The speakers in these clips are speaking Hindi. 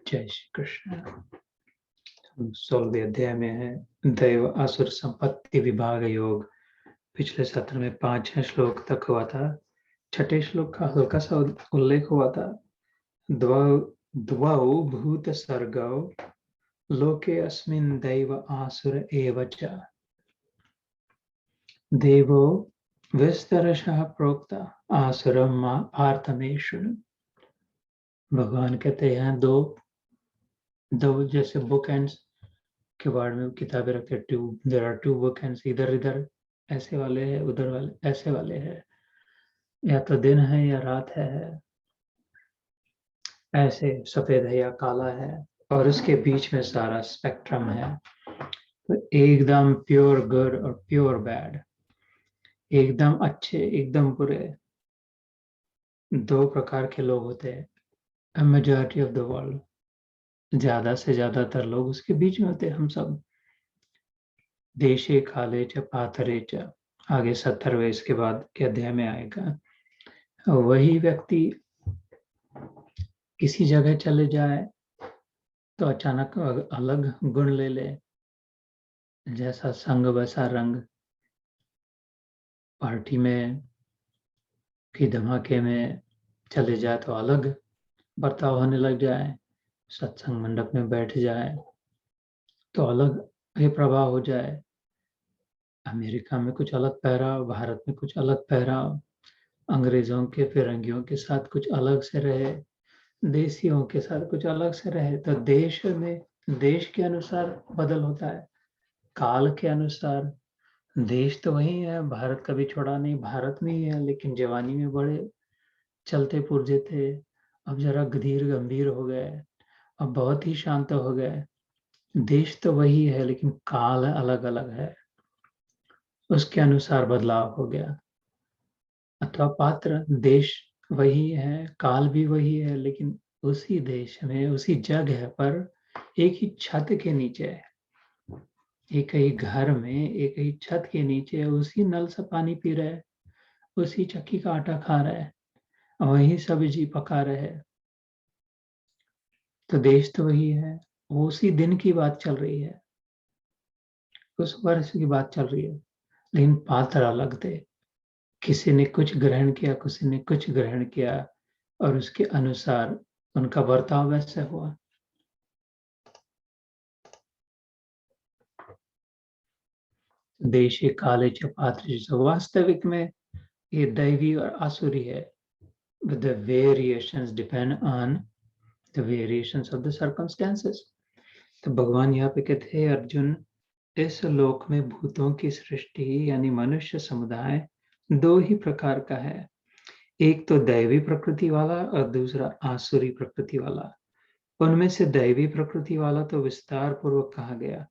जय श्री कृष्ण। हम 16वें अध्याय में है दैव असुर संपत्ति विभाग योग। पिछले सत्र में 5 श्लोक तक हुआ था। छठे श्लोक का हल्का सा उल्लेख हुआ था। द्वौ भूत सर्गौ लोके अस्मिन् दैव आसुर एव च। देवो विस्तरशः प्रोक्ता आसुरं मा पार्थमे शृणु। भगवान कहते हैं दो जैसे बुक एंड्स के बारे में किताबें रखते हैं। There are two bookends, इधर ऐसे वाले हैं, उधर वाले ऐसे वाले हैं, या तो दिन है या रात है, ऐसे सफेद है या काला है, और उसके बीच में सारा स्पेक्ट्रम है। तो एकदम प्योर गुड और प्योर बैड, एकदम अच्छे एकदम बुरे, दो प्रकार के लोग होते हैं। मेजॉरिटी ऑफ द वर्ल्ड, ज्यादा से ज्यादातर लोग उसके बीच में होते हैं। हम सब देशे काले च पाथरे च, आगे 70वें इसके बाद के अध्याय में आएगा। वही व्यक्ति किसी जगह चले जाए तो अचानक अलग गुण ले ले, जैसा संग वैसा रंग। पार्टी में कि धमाके में चले जाए तो अलग बर्ताव होने लग जाए, सत्संग मंडप में बैठ जाए तो अलग ये प्रभाव हो जाए। अमेरिका में कुछ अलग पहराव, भारत में कुछ अलग पहराव, अंग्रेजों के फिरंगियों के साथ कुछ अलग से रहे, देशियों के साथ कुछ अलग से रहे। तो देश में देश के अनुसार बदल होता है, काल के अनुसार। देश तो वही है, भारत कभी छोड़ा नहीं, भारत में ही है, लेकिन जवानी में बड़े चलते पुर्जे थे, अब जरा धीर गंभीर हो गए, अब बहुत ही शांत हो गए। देश तो वही है लेकिन काल अलग अलग है, उसके अनुसार बदलाव हो गया। अथवा पात्र, देश वही है, काल भी वही है, लेकिन उसी देश में उसी जगह पर एक ही छत के नीचे, एक ही घर में एक ही छत के नीचे उसी नल से पानी पी रहे, उसी चक्की का आटा खा रहे, वही सब्जी पका रहे। तो देश तो वही है, उसी दिन की बात चल रही है, उस वर्ष की बात चल रही है, लेकिन पात्र अलग थे। किसी ने कुछ ग्रहण किया, किसी ने कुछ ग्रहण किया, और उसके अनुसार उनका बर्ताव वैसे हुआ। देशी काले च पात्र, वास्तविक में ये दैवी और आसुरी है। But the variations depend on the variations of the circumstances. तो भगवान यहाँ पे कहते हैं अर्जुन, इस लोक में भूतों की सृष्टि यानी मनुष्य समुदाय दो ही प्रकार का है, एक तो दैवी प्रकृति वाला और दूसरा आसुरी प्रकृति वाला। उनमें से दैवी प्रकृति वाला तो विस्तार पूर्वक कहा गया,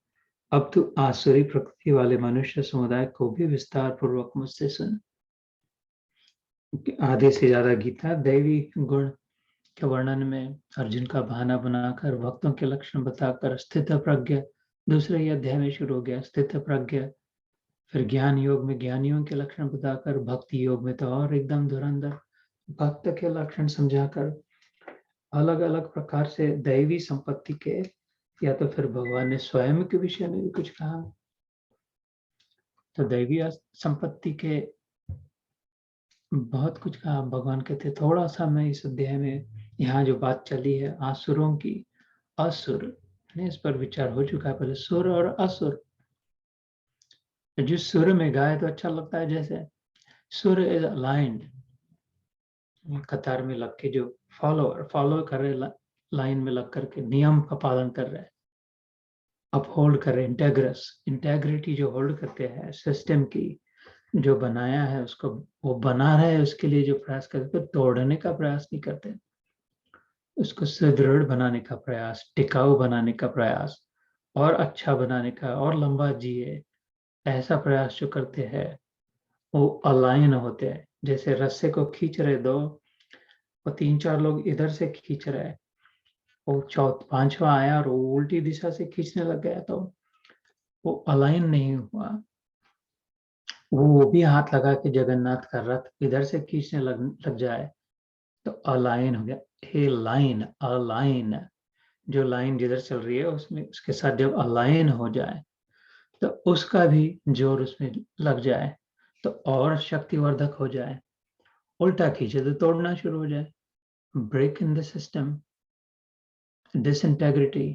अब तो आसुरी प्रकृति वाले मनुष्य समुदाय को भी विस्तार पूर्वक मुझसे सुन। आधे से ज्यादा गीता दैवी गुण के वर्णन में अर्जुन का बहाना बनाकर, भक्तों के लक्षण बताकर स्थित प्रज्ञ, दूसरे ही अध्याय में शुरू हो गया स्थित प्रज्ञ। फिर ज्ञान योग में ज्ञानियों के लक्षण बताकर, भक्ति योग में तो और एकदम धुरंधर भक्त के लक्षण समझाकर, अलग अलग प्रकार से दैवी संपत्ति के, या तो फिर भगवान ने स्वयं के विषय में भी कुछ कहा। तो दैवी संपत्ति के बहुत कुछ कहा। भगवान कहते थोड़ा सा मैं इस अध्याय में, यहाँ जो बात चली है आसुरों की, असुर ने इस पर विचार हो चुका है पहले, सुर और असुर। जिस सुर में गाए तो अच्छा लगता है, जैसे सुर इज अलाइंड, कतार में लग के जो फॉलो कर रहे, लाइन में लग करके नियम का पालन कर रहे, अपहोल्ड कर रहे, इंटेग्रिटी जो होल्ड करते हैं सिस्टम की, जो बनाया है उसको वो बना रहे, उसके लिए जो प्रयास करते, तोड़ने का प्रयास नहीं करते, उसको सुदृढ़ बनाने का प्रयास, टिकाऊ बनाने का प्रयास, और अच्छा बनाने का, और लंबा जिए, ऐसा प्रयास जो करते हैं वो अलाइन होते हैं। जैसे रस्से को खींच रहे दो, और 3-4 लोग इधर से खींच रहे, वो पांचवा आया और वो उल्टी दिशा से खींचने लग गया, तो वो अलाइन नहीं हुआ। वो भी हाथ लगा के जगन्नाथ का रथ इधर से खींचने लग जाए तो अलाइन हो गया। हे लाइन, अलाइन, जो लाइन जिधर चल रही है उसमें उसके साथ जब अलाइन हो जाए तो उसका भी जोर उसमें लग जाए तो और शक्तिवर्धक हो जाए, उल्टा खींचे तो तोड़ना शुरू हो जाए, break in the system, disintegrity,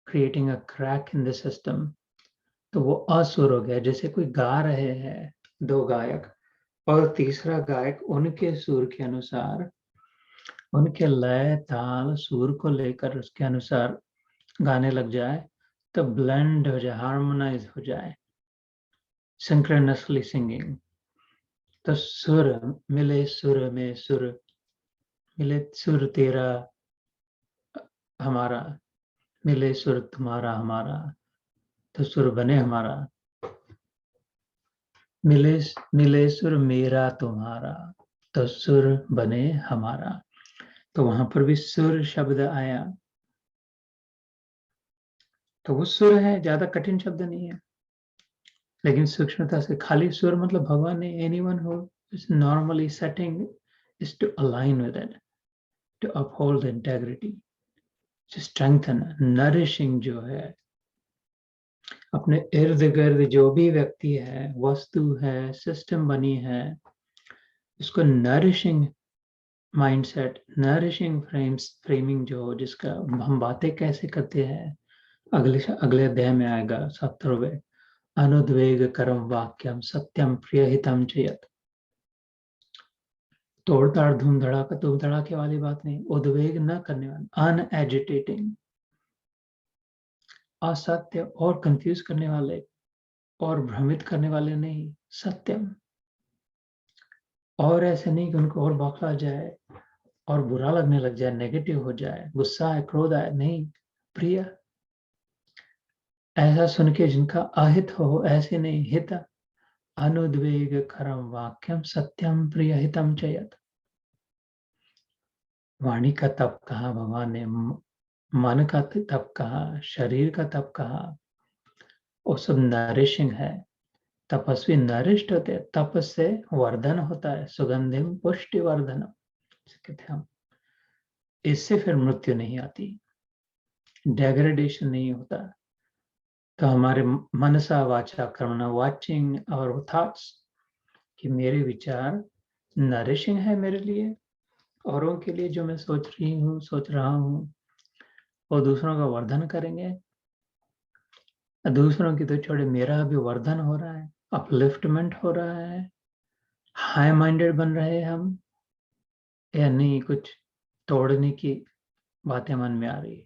creating a crack in the system. तो वो असुर हो गया। जैसे कोई गा रहे हैं दो गायक और तीसरा गायक उनके सुर के अनुसार, उनके लय ताल सुर को लेकर उसके अनुसार गाने लग जाए तो ब्लेंड हो जाए, हार्मोनाइज हो जाए, सिंक्रोनसली सिंगिंग। तो सुर मिले, सुर में सुर मिले, सुर तेरा हमारा मिले, सुर तुम्हारा हमारा, तो सुर बने हमारा। मिले मिले सुर मेरा तुम्हारा, तो सुर बने हमारा। तो वहां पर भी सुर शब्द आया, तो वो सुर है, ज्यादा कठिन शब्द नहीं है, लेकिन सूक्ष्मता से खाली सुर मतलब भगवान ने anyone who is normally setting is to align with it, to uphold the integrity, to strengthen, nourishing जो है अपने इर्द गिर्द जो भी व्यक्ति है, वस्तु है, सिस्टम बनी है, इसको नरिशिंग माइंडसेट, नरिशिंग फ्रेमिंग जो जिसका हम बातें कैसे करते हैं, अगले अध्याय में आएगा 70वें, अनुद्वेग करम वाक्यम सत्यम प्रियहितम चयत। तोड़ ताड़ धूम धड़ाके वाली बात नहीं, उद्वेग न करने वाली, अनएजिटेटिंग, असत्य और कंफ्यूज करने वाले और भ्रमित करने वाले नहीं, सत्यम। और ऐसे नहीं कि उनको और बौखला जाए और बुरा लगने लग जाए, नेगेटिव हो जाए, गुस्सा है, क्रोध आए, नहीं, प्रिय, ऐसा सुन के जिनका अहित हो, ऐसे नहीं, हित, अनुद्वेग करम वाक्यम सत्यम प्रिय हितम चयत। वाणी का तप कहा भगवान ने, मन का तप कहा, शरीर का तप कहा, वो सब नरिशिंग है। तपस्वी नरिष्ट होते हैं, तप से वर्धन होता है, सुगंधिम पुष्टि वर्धनम कहते हैं हम। इससे फिर मृत्यु नहीं आती, डेग्रेडेशन नहीं होता। तो हमारे मनसा वाचा कर्मणा, वाचिंग और थॉट्स, कि मेरे विचार नरिशिंग है मेरे लिए, औरों के लिए जो मैं सोच रही हूँ, सोच रहा हूँ, वो दूसरों का वर्धन करेंगे। दूसरों की तो छोड़े, मेरा भी वर्धन हो रहा है, अपलिफ्टमेंट हो रहा है, हाई माइंडेड बन रहे हैं हम, या नहीं कुछ तोड़ने की बातें मन में आ रही है,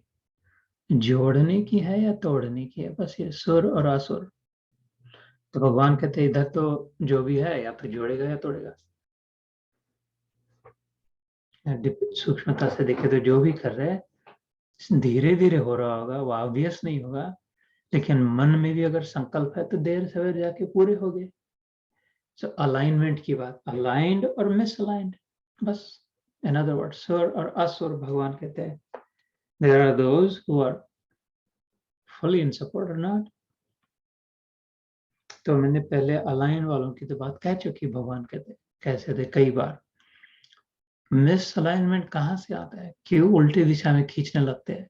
जोड़ने की है या तोड़ने की है, बस ये सुर और असुर। तो भगवान कहते इधर तो जो भी है या तो जोड़ेगा या तोड़ेगा। सूक्ष्मता से देखे तो जो भी कर रहे हैं धीरे धीरे हो रहा होगा, वो ऑब्वियस नहीं होगा, लेकिन मन में भी अगर संकल्प है तो देर सवेर जाके पूरे हो गए। सो अलाइनमेंट की बात, अलाइंड और मिसअलाइंड, बस। इन अदर वर्ड, सुर और असुर, भगवान कहते हैं there are those who are fully in support और नॉट। तो मैंने पहले अलाइन वालों की तो बात कह चुकी, भगवान कहते कैसे थे कई बार। मिसअलाइनमेंट कहाँ से आता है, क्यों उल्टी दिशा में खींचने लगते हैं,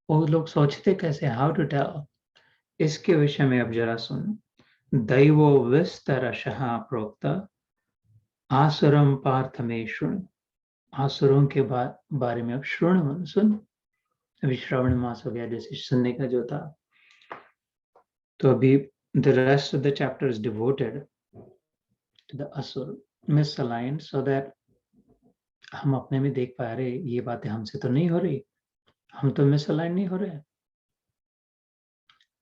वो लोग सोचते कैसे, हाउ टू टेल, इसके विषय में अब जरा सुन। दैवो विस्तरशः प्रोक्त आसुरम पार्थ में शुण। आसुरों के बारे में अब श्रुण सुन। अभी श्रावण मास हो गया, जैसे सुनने का जो था, तो अभी the rest of the chapter is devoted to the asur misaligned, so that हम अपने में देख पा रहे ये बातें हमसे तो नहीं हो रही, हम तो मिसअलाइन नहीं हो रहे,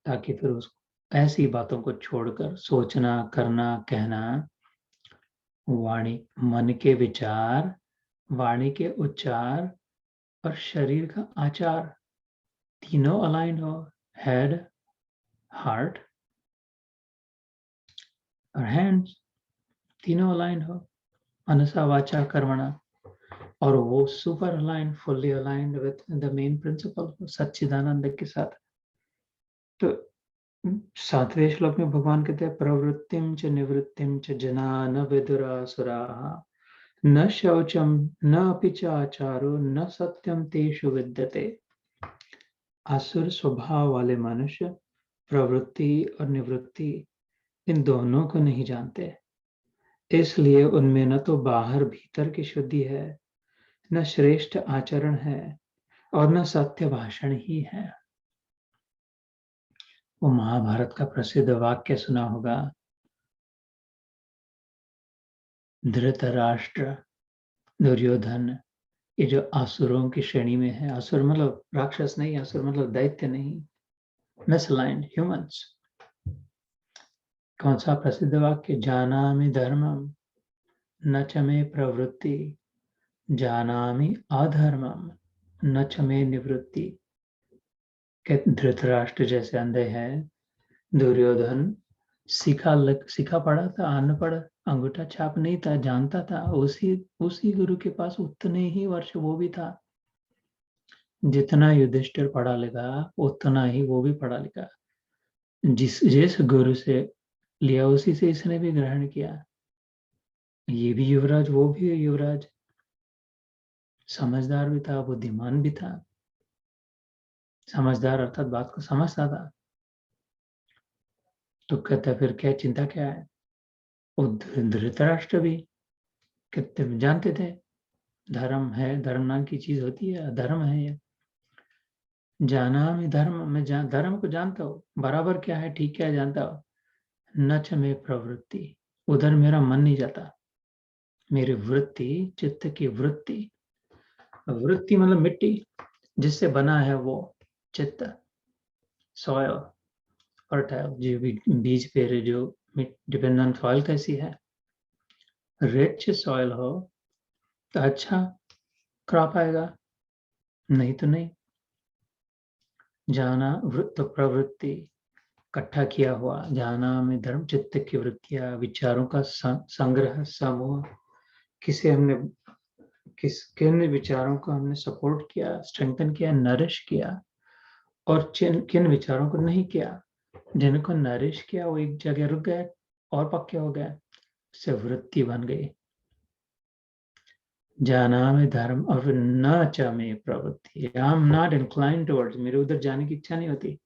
ताकि फिर उस ऐसी बातों को छोड़कर सोचना, करना, कहना, वाणी, मन के विचार, वाणी के उच्चार और शरीर का आचार तीनों अलाइन हो, हेड, हार्ट और हैंड्स तीनों अलाइन हो, मनसा वाचा कर्मणा, और वो super align, fully aligned with the main principle सच्चिदानंद के साथ। तो 7वें श्लोक में भगवान कहते हैं प्रवृत्तिम च निवृत्तिम च जना न विदुरासुराः न शौचम न अपि च आचारो न सत्यम तेषु विद्यते। आसुर स्वभाव वाले मनुष्य प्रवृत्ति और निवृत्ति इन दोनों को नहीं जानते, इसलिए उनमें न तो बाहर भीतर की शुद्धि है, न श्रेष्ठ आचरण है और न सत्य भाषण ही है। वो महाभारत का प्रसिद्ध वाक्य सुना होगा, धृतराष्ट्र, दुर्योधन, ये जो असुरों की श्रेणी में है, असुर मतलब राक्षस नहीं, असुर मतलब दैत्य नहीं, मिसलाइंड ह्यूमंस। कौन सा प्रसिद्ध वाक्य? जानामि धर्मम न च मे प्रवृत्ति, जानामि अधर्मम न च मे निवृत्ति। धृतराष्ट्र जैसे अंधे हैं, दुर्योधन सीखा पढ़ा था, अनपढ़, अंगूठा छाप नहीं था, जानता था, उसी गुरु के पास उतने ही वर्ष वो भी था। जितना युधिष्ठिर पढ़ा लिखा उतना ही वो भी पढ़ा लिखा। जिस गुरु से लिया उसी से इसने भी ग्रहण किया। ये भी युवराज, वो भी युवराज, समझदार भी था, बुद्धिमान भी था। समझदार अर्थात बात को समझता था। तो कहता फिर क्या चिंता क्या है? धृतराष्ट्र भी कितने जानते थे धर्म है, धर्म नाम की चीज होती है, धर्म है ये। जाना मैं धर्म, मैं धर्म को जानता हूँ, बराबर क्या है, ठीक क्या है जानता हूँ। न च में प्रवृत्ति, उधर मेरा मन नहीं जाता। मेरी वृत्ति, चित्त की वृत्ति, वृत्ति मतलब मिट्टी जिससे बना है वो चित्त, सॉयल, फर्टाइल, जो बीज पे जो डिपेंड ऑन सॉइल कैसी है। रिच सॉइल हो तो अच्छा क्रॉप आएगा, नहीं तो नहीं। जाना वृत्त प्रवृत्ति, इकट्ठा किया हुआ, जाना में धर्म, चित्त की वृत्तियां, विचारों का संग्रह, समूह, किन विचारों को हमने सपोर्ट किया, स्ट्रेंथन किया, नरिश किया, और किन विचारों को नहीं किया। जिनको नरिश किया वो एक जगह रुक गए और पक्के हो गए, से वृत्ति बन गई। जाना में धर्म और न च में प्रवृत्ति, आई एम नॉट इंक्लाइन टुवर्ड्स, मेरे उधर जाने की इच्छा नहीं होती,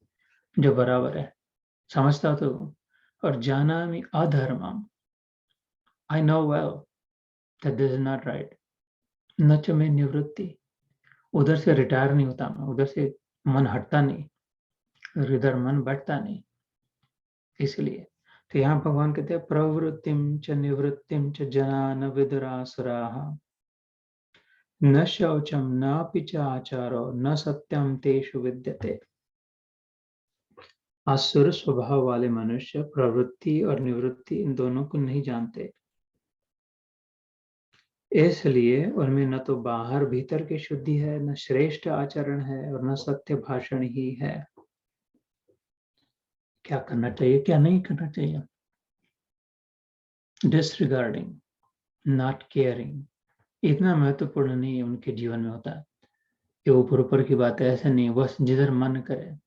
जो बराबर है, समझता तो। और जाना में अधर्मम, I know well that this is not right. न च में निवृत्ति, उधर से रिटायर नहीं होता मैं, उधर से मन हटता नहीं, इधर मन बैठता नहीं। इसलिए तो यहाँ भगवान कहते हैं प्रवृत्तिम च निवृत्तिम च जना न विदुरासुराः न शौचम नापि च आचारो न सत्यम तेषु विद्यते। असुर स्वभाव वाले मनुष्य प्रवृत्ति और निवृत्ति इन दोनों को नहीं जानते, इसलिए उनमें न तो बाहर भीतर की शुद्धि है, न श्रेष्ठ आचरण है और न सत्य भाषण ही है। क्या करना चाहिए, क्या नहीं करना चाहिए? डिसरिगार्डिंग, नॉट केयरिंग, इतना महत्वपूर्ण नहीं है उनके जीवन में होता है। ये ऊपर ऊपर की बात है, ऐसा नहीं, बस जिधर मन करे।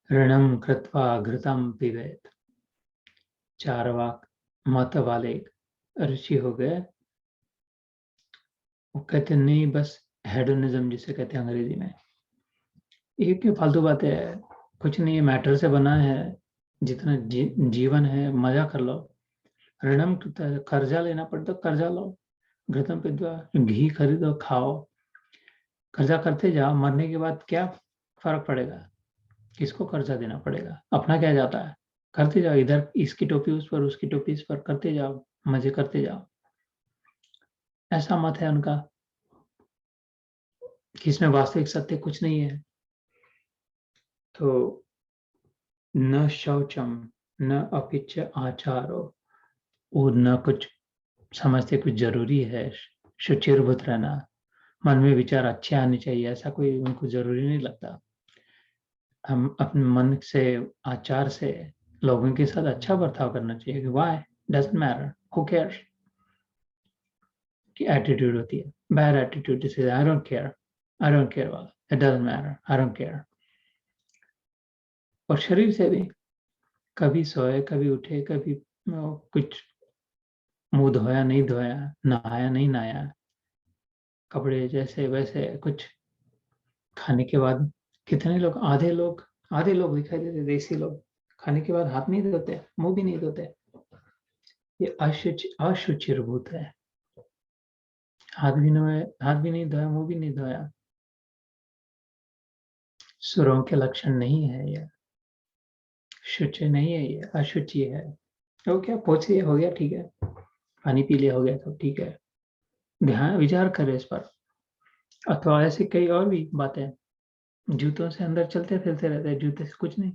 ऋणम कृत्वा घृतम पिबेत, चारवाक मत वाले ऋषि हो गए, वो कहते नहीं, बस हेडोनिज्म जिसे कहते हैं अंग्रेजी में, ये क्या फालतू बातें है, कुछ नहीं, मैटर से बना है, जितना जीवन है मजा कर लो। ऋणम कर्जा लेना पड़ता कर्जा लो, घृतम पित्वा घी खरीदो खाओ, कर्जा करते जाओ, मरने के बाद क्या फर्क पड़ेगा, किसको कर्जा देना पड़ेगा, अपना क्या जाता है, करते जाओ, इधर इसकी टोपी उस पर, उसकी टोपी इस पर, करते जाओ, मजे करते जाओ। ऐसा मत है उनका कि इसमें वास्तविक सत्य कुछ नहीं है। तो न शौचम न अपिच आचारो, वो न कुछ समझते कुछ जरूरी है, शुचिर्भूत रहना, मन में विचार अच्छे आने चाहिए, ऐसा कोई उनको जरूरी नहीं लगता। हम अपने मन से, आचार से लोगों के साथ अच्छा बर्ताव करना चाहिए। Why doesn't matter, who cares की एटीट्यूड होती है, बैड एटीट्यूड, जैसे I don't care, I don't care वाला, it doesn't matter, I don't care. और शरीर से भी, कभी सोए, कभी उठे, कभी कुछ मुंह धोया नहीं धोया, नहाया नहीं नहाया, कपड़े जैसे वैसे, कुछ खाने के बाद कितने लोग, आधे लोग दिखाई देते, देसी लोग खाने के बाद हाथ नहीं धोते, मुंह भी नहीं धोते। ये अशुचिर्भूत है। हाथ भी नहीं धोया, मुंह भी नहीं धोया। सुरों के लक्षण नहीं है ये, शुचि नहीं है ये, अशुचि है। तो क्या पोछ लिया, हो गया, ठीक है, पानी पी लिया, हो गया, तो ठीक है। ध्यान विचार करें इस पर। अथवा ऐसे कई और भी बातें, जूतों से अंदर चलते फिरते रहते हैं, जूते से कुछ नहीं,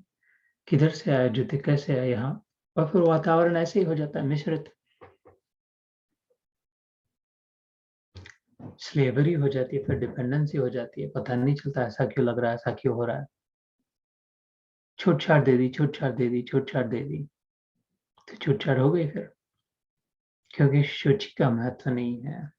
किधर से आए जूते, कैसे आए यहाँ, और फिर वातावरण ऐसे ही हो जाता है, मिश्रित, स्लेवरी हो जाती है, फिर डिपेंडेंसी हो जाती है, पता नहीं चलता ऐसा क्यों लग रहा है, ऐसा क्यों हो रहा है। छूटछाट दे दी, छूटछाट दे दी, छूटछाट दे दी, तो छूटछाट हो गई फिर, क्योंकि शुचि का महत्व नहीं है।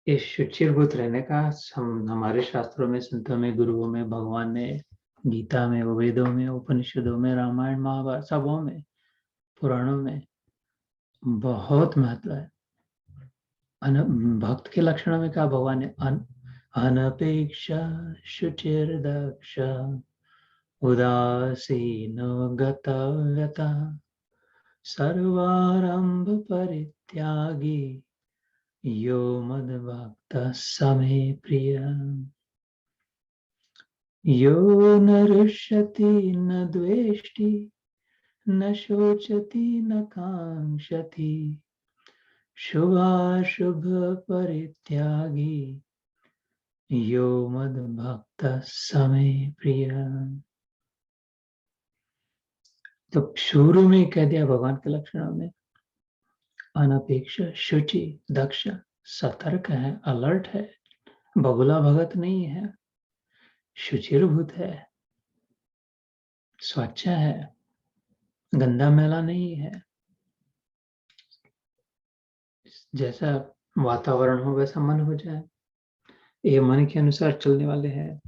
इस शुचिर्भूत रहने का हमारे शास्त्रों में, संतों में, गुरुओं में, भगवान ने, गीता में, वेदों में, उपनिषदों में, रामायण महाभारत सबों में, पुराणों में बहुत महत्व है। भक्त के लक्षणों में कहा भगवान ने, अनपेक्षा शुचिर्दक्ष उदासीनो गतव्यता सर्वारंभ परित्यागी यो मद्भक्तः स मे प्रिय। यो न रुष्यति न द्वेष्टि न शोचति न कांक्षति शुभाशुभ परित्यागी यो मद्भक्तः स मे प्रिय। तो शुरू में कह दिया भगवान के लक्षणों में, अनपेक्ष, शुचि, दक्ष, सतर्क है, अलर्ट है, बगुला भगत नहीं है, शुचिर्भूत है, स्वच्छ है, गंदा मैला नहीं है, जैसा वातावरण हो वैसा मन हो जाए, ये मन के अनुसार चलने वाले हैं।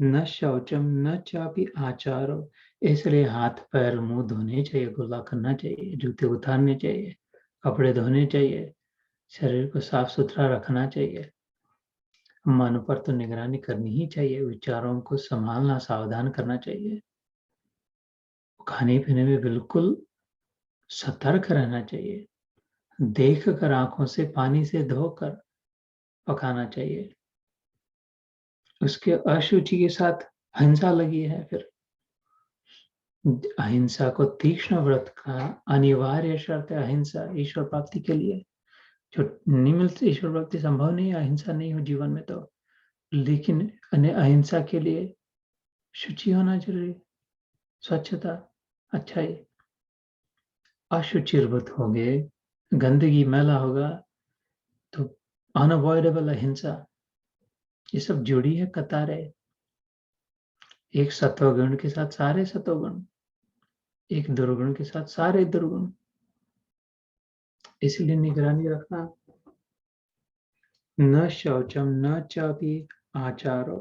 न शौचम न चापी आचारो, इसलिए हाथ पैर मुंह धोने चाहिए, कुल्ला करना चाहिए, जूते उतारने चाहिए, कपड़े धोने चाहिए, शरीर को साफ सुथरा रखना चाहिए, मन पर तो निगरानी करनी ही चाहिए, विचारों को संभालना, सावधान करना चाहिए, खाने पीने में बिल्कुल सतर्क रहना चाहिए, देख कर आंखों से पानी से धोकर पकाना चाहिए। उसके अशुचि के साथ हिंसा लगी है, फिर अहिंसा को तीक्ष्ण व्रत का अनिवार्य शर्त है, अहिंसा ईश्वर प्राप्ति के लिए। जो नहीं मिलती ईश्वर प्राप्ति संभव नहीं है, अहिंसा नहीं हो जीवन में तो, लेकिन अहिंसा के लिए शुचि होना जरूरी, स्वच्छता, अच्छाई। अशुचिर्भूत होंगे, गंदगी मैला होगा तो अनअवॉइडेबल अहिंसा, ये सब जुड़ी है कतारें। एक सत्वगुण के साथ सारे सत्वगुण, एक दुर्गुण के साथ सारे दुर्गुण, इसलिए निगरानी रखना। न शौचम न चापी आचारो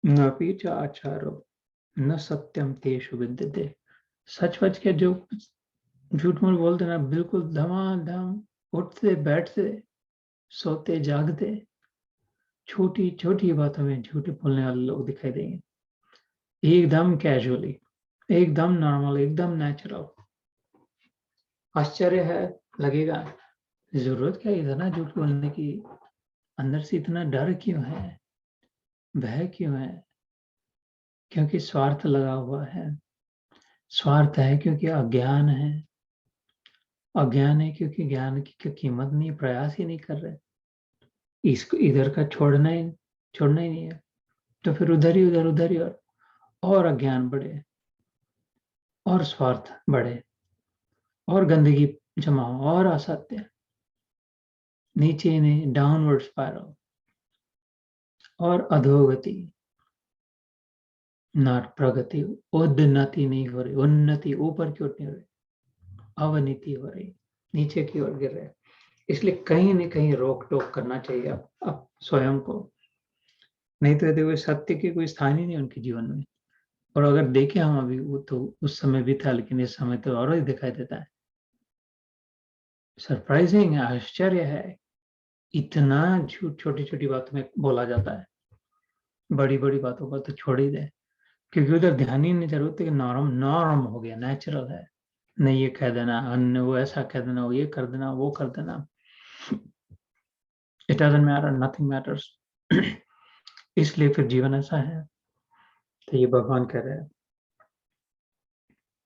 न पीच आचारो न सत्यम तेषु विद्यते। सच वच के जो झूठ मूठ बोलते ना, बिल्कुल धमाधम उठते बैठते सोते जागते छोटी छोटी बातों में झूठ बोलने वाले लोग दिखाई देंगे, एकदम कैजुअली, एकदम नॉर्मल, एकदम नेचुरल। आश्चर्य है, लगेगा जरूरत क्या इतना झूठ बोलने की, अंदर से इतना डर क्यों है, भय क्यों है? क्योंकि स्वार्थ लगा हुआ है। स्वार्थ है क्योंकि अज्ञान है, अज्ञान है क्योंकि ज्ञान की कीमत नहीं, प्रयास ही नहीं कर रहे, इसको इधर का छोड़ना ही नहीं है, तो फिर उधर ही और अज्ञान बढ़े, और स्वार्थ बढ़े, और गंदगी जमा हो, और असत्य नीचे नहीं, डाउनवर्ड स्पाइरल, और अधोगति, नॉट प्रगति, उन्नति नहीं हो रही, उन्नति ऊपर की ओर नहीं हो रही, अवनीति हो रही, नीचे की ओर गिर रहे। इसलिए कहीं न कहीं रोक टोक करना चाहिए अब स्वयं को, नहीं तो देखो सत्य के कोई स्थान ही नहीं उनके जीवन में। और अगर देखें हम अभी, वो तो उस समय भी था, लेकिन इस समय तो और ही दिखाई देता है। सरप्राइजिंग है, आश्चर्य है, इतना झूठ छोटी छोटी बातों में बोला जाता है। बड़ी बड़ी बातों पर तो छोड़ ही दे, क्योंकि उधर ध्यान ही नहीं दे रहे कि नॉर्म नॉर्म हो गया, नेचुरल है। नहीं ये कह देना, अन्य वो ऐसा कह देना, वो ये कर देना, वो कर देना, it doesn't matter, nothing matters. इसलिए फिर जीवन ऐसा है। तो ये भगवान कह रहे हैं,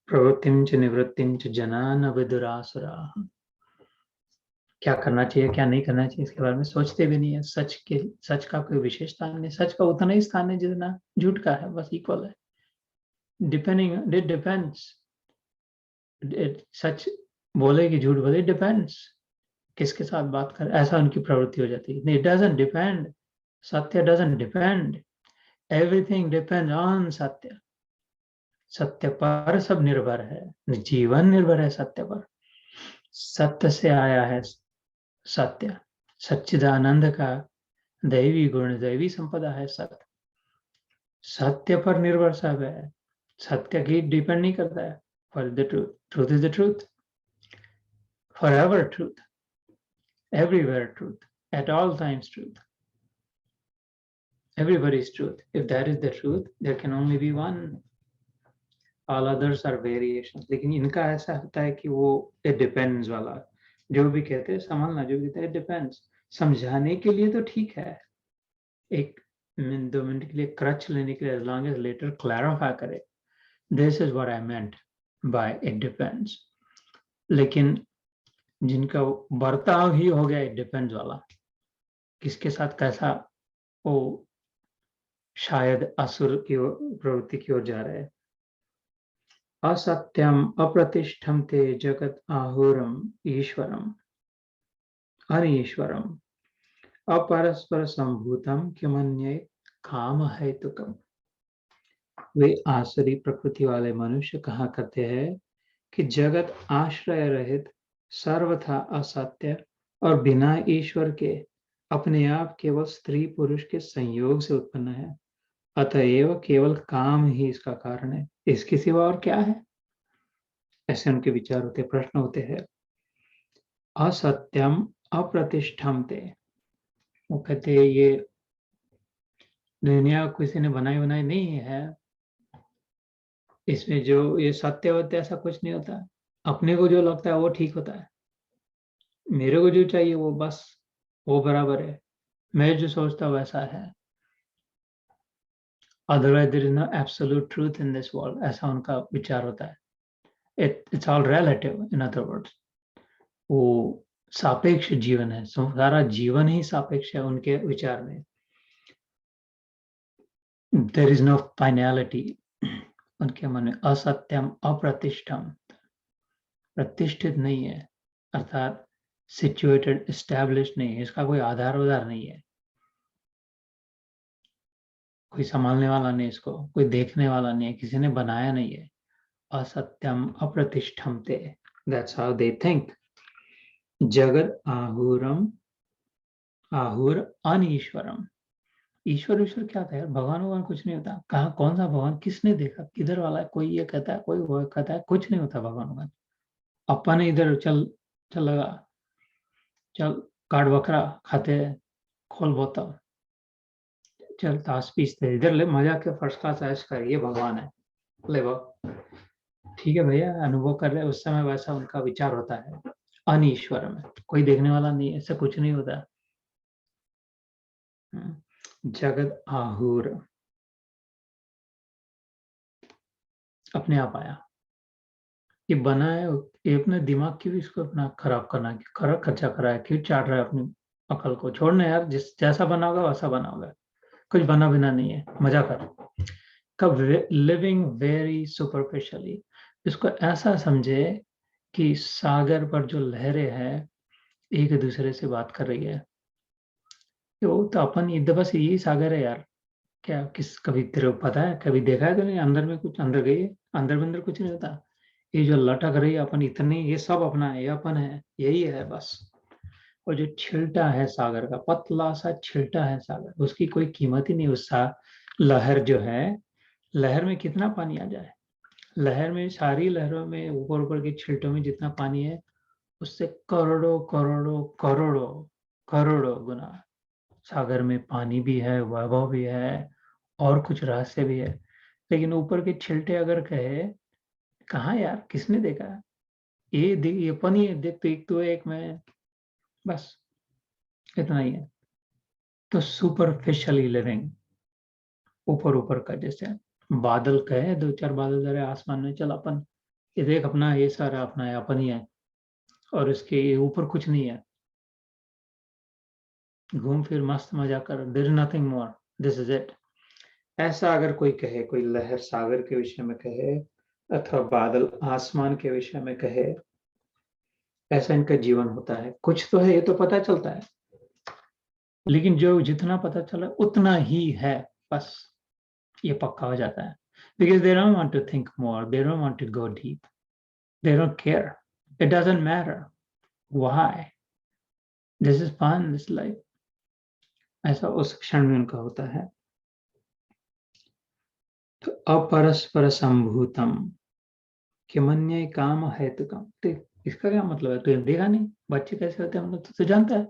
प्रवृत्तिम च निवृत्तिम च जना न विदुरासुरा। क्या करना चाहिए क्या नहीं करना चाहिए इसके बारे में सोचते भी नहीं है। सच का कोई विशेष स्थान नहीं, सच का उतना ही स्थान है जितना झूठ का है, बस इक्वल है। डिपेंडिंग, इट डिपेंड्स, सच बोले कि झूठ बोले, डिपेंड्स किसके साथ बात कर, ऐसा उनकी प्रवृत्ति हो जाती है। इट डजंट डिपेंड, सत्य doesn't depend, everything depend on सत्य। सत्य पर सब निर्भर है, जीवन निर्भर है सत्य पर। सत्य से आया है सत्य, सच्चिदानंद का दैवी गुण, दैवी संपदा है सत्य। सत्य पर निर्भर सब है, सत्य की डिपेंड नहीं करता है। For the truth, truth is the truth, for ever truth, everywhere truth, at all times truth, everybody's truth. If that is the truth, there can only be one, all others are variations. लेकिन इनका ऐसा होता है कि वो it depends वाला, जो भी कहते हैं संभालना, जो भी कहते हैं it depends, समझाने के लिए तो ठीक है, एक मिनट 2 मिनट के लिए क्रच लेने के लिए, as long as later clarify करे this is what I meant by it depends। लेकिन जिनका बर्ताव ही हो गया it depends वाला, किसके साथ कैसा, वो शायद असुर की प्रवृत्ति की ओर जा रहे हैं। असत्यम अप्रतिष्ठम ते जगत आहुरम ईश्वरम अनीश्वरम अपरस्पर संभूतम किमन्ये काम हेतुकम। वे आसुरी प्रकृति वाले मनुष्य कहा करते हैं कि जगत आश्रय रहित, सर्वथा असत्य और बिना ईश्वर के अपने आप केवल स्त्री पुरुष के संयोग से उत्पन्न है, अतएव केवल काम ही इसका कारण है, इसके सिवा और क्या है। ऐसे उनके विचार होते, प्रश्न होते हैं। असत्यम अप्रतिष्ठम ते, वो कहते हैं ये दुनिया किसी ने बनाई बनाई नहीं है, इसमें जो ये सत्य होता है ऐसा कुछ नहीं होता, अपने को जो लगता है वो ठीक होता है, मेरे को जो चाहिए वो बस वो बराबर है, मैं जो सोचता हूँ वैसा है। Otherwise there is no absolute truth in this world, ऐसा उनका विचार होता है। It's all relative, in other words वो सापेक्ष जीवन है, सारा जीवन ही सापेक्ष है उनके विचार में। देयर इज नो फाइनलिटी उनके मन में। असत्यम अप्रतिष्ठम, प्रतिष्ठित नहीं है अर्थात सिचुएटेड, एस्टैब्लिश नहीं है, इसका कोई आधार उधार नहीं है, कोई संभालने वाला नहीं, इसको कोई देखने वाला नहीं है, किसी ने बनाया नहीं है। असत्यम अप्रतिष्ठम ते, दैट्स हाउ दे थिंक। जगत आहुरम आहुर अनीश्वरम, ईश्वर ईश्वर क्या था यार, भगवान भगवान कुछ नहीं होता, कहाँ कौन सा भगवान, किसने देखा, किधर वाला है, कोई ये कहता है कोई वो कहता है, कुछ नहीं होता भगवान भगवान। अपन इधर चल चल लगा, चल काट बकरा खाते, खोल बोतल, चल ताश पीसते, इधर ले मजा के फर्स्ट क्लास ऐश कर, ये भगवान है, ले वो ठीक है भैया, अनुभव कर रहे उस समय वैसा उनका विचार होता है। अनीश्वर में कोई देखने वाला नहीं है, ऐसा कुछ नहीं होता। जगत आहुर, अपने आप आया, ये बना है, ये अपने दिमाग की भी इसको अपना खराब करना, खराब खर्चा करा है, क्यों चाट रहा है अपनी अकल को, छोड़ना यार, जिस जैसा बना होगा वैसा बना होगा, कुछ बना बिना नहीं है, मजा कर। कब लिविंग वेरी सुपरफिशियली, इसको ऐसा समझे कि सागर पर जो लहरें हैं एक दूसरे से बात कर रही है, वो तो अपन इधर बस यही सागर है यार, क्या किस कभी तेरे को पता है, कभी देखा है तो नहीं, अंदर में कुछ अंदर गई है, अंदर अंदर कुछ नहीं होता, ये जो लटक रही है अपन इतनी, ये सब अपना है, ये अपन है, यही है बस। और जो छिलटा है सागर का, पतला सा छिलटा है सागर, उसकी कोई कीमत ही नहीं। उस लहर जो है, लहर में कितना पानी आ जाए, लहर में सारी लहरों में ऊपर ऊपर के छिलटों में जितना पानी है उससे करोड़ों करोड़ों करोड़ों करोड़ों गुना सागर में पानी भी है, वैभव भी है, और कुछ रहस्य भी है, लेकिन ऊपर के छिलटे अगर कहे कहाँ यार, किसने देखा, ये अपन ही है, देख तो एक तो है, एक मैं, बस इतना ही है। तो सुपरफिशियली लिविंग, ऊपर ऊपर का, जैसे बादल कहे, दो चार बादल जरा आसमान में, चल अपन ये देख, अपना ये सारा अपना है, अपन ही है, और इसके ऊपर कुछ नहीं है, घूम फिर मस्त मजा कर, there is nothing more, this is it. ऐसा अगर कोई कहे, कोई लहर सागर के विषय में कहे, अथवा बादल आसमान के विषय में कहे, ऐसा इनका जीवन होता है। कुछ तो है, ये तो पता चलता है, लेकिन जो जितना पता चला उतना ही है, बस ये पक्का हो जाता है। Because they don't want to think more, they don't want to go deep, they don't care, it doesn't matter why, this is fun, this life. ऐसा उस क्षण में उनका होता है। तो अपरस्पर संभूतम किमन्य काम हेतुकम, तो इसका क्या मतलब है, तो देखा नहीं बच्चे कैसे होते हैं, हम लोग तो जानता है,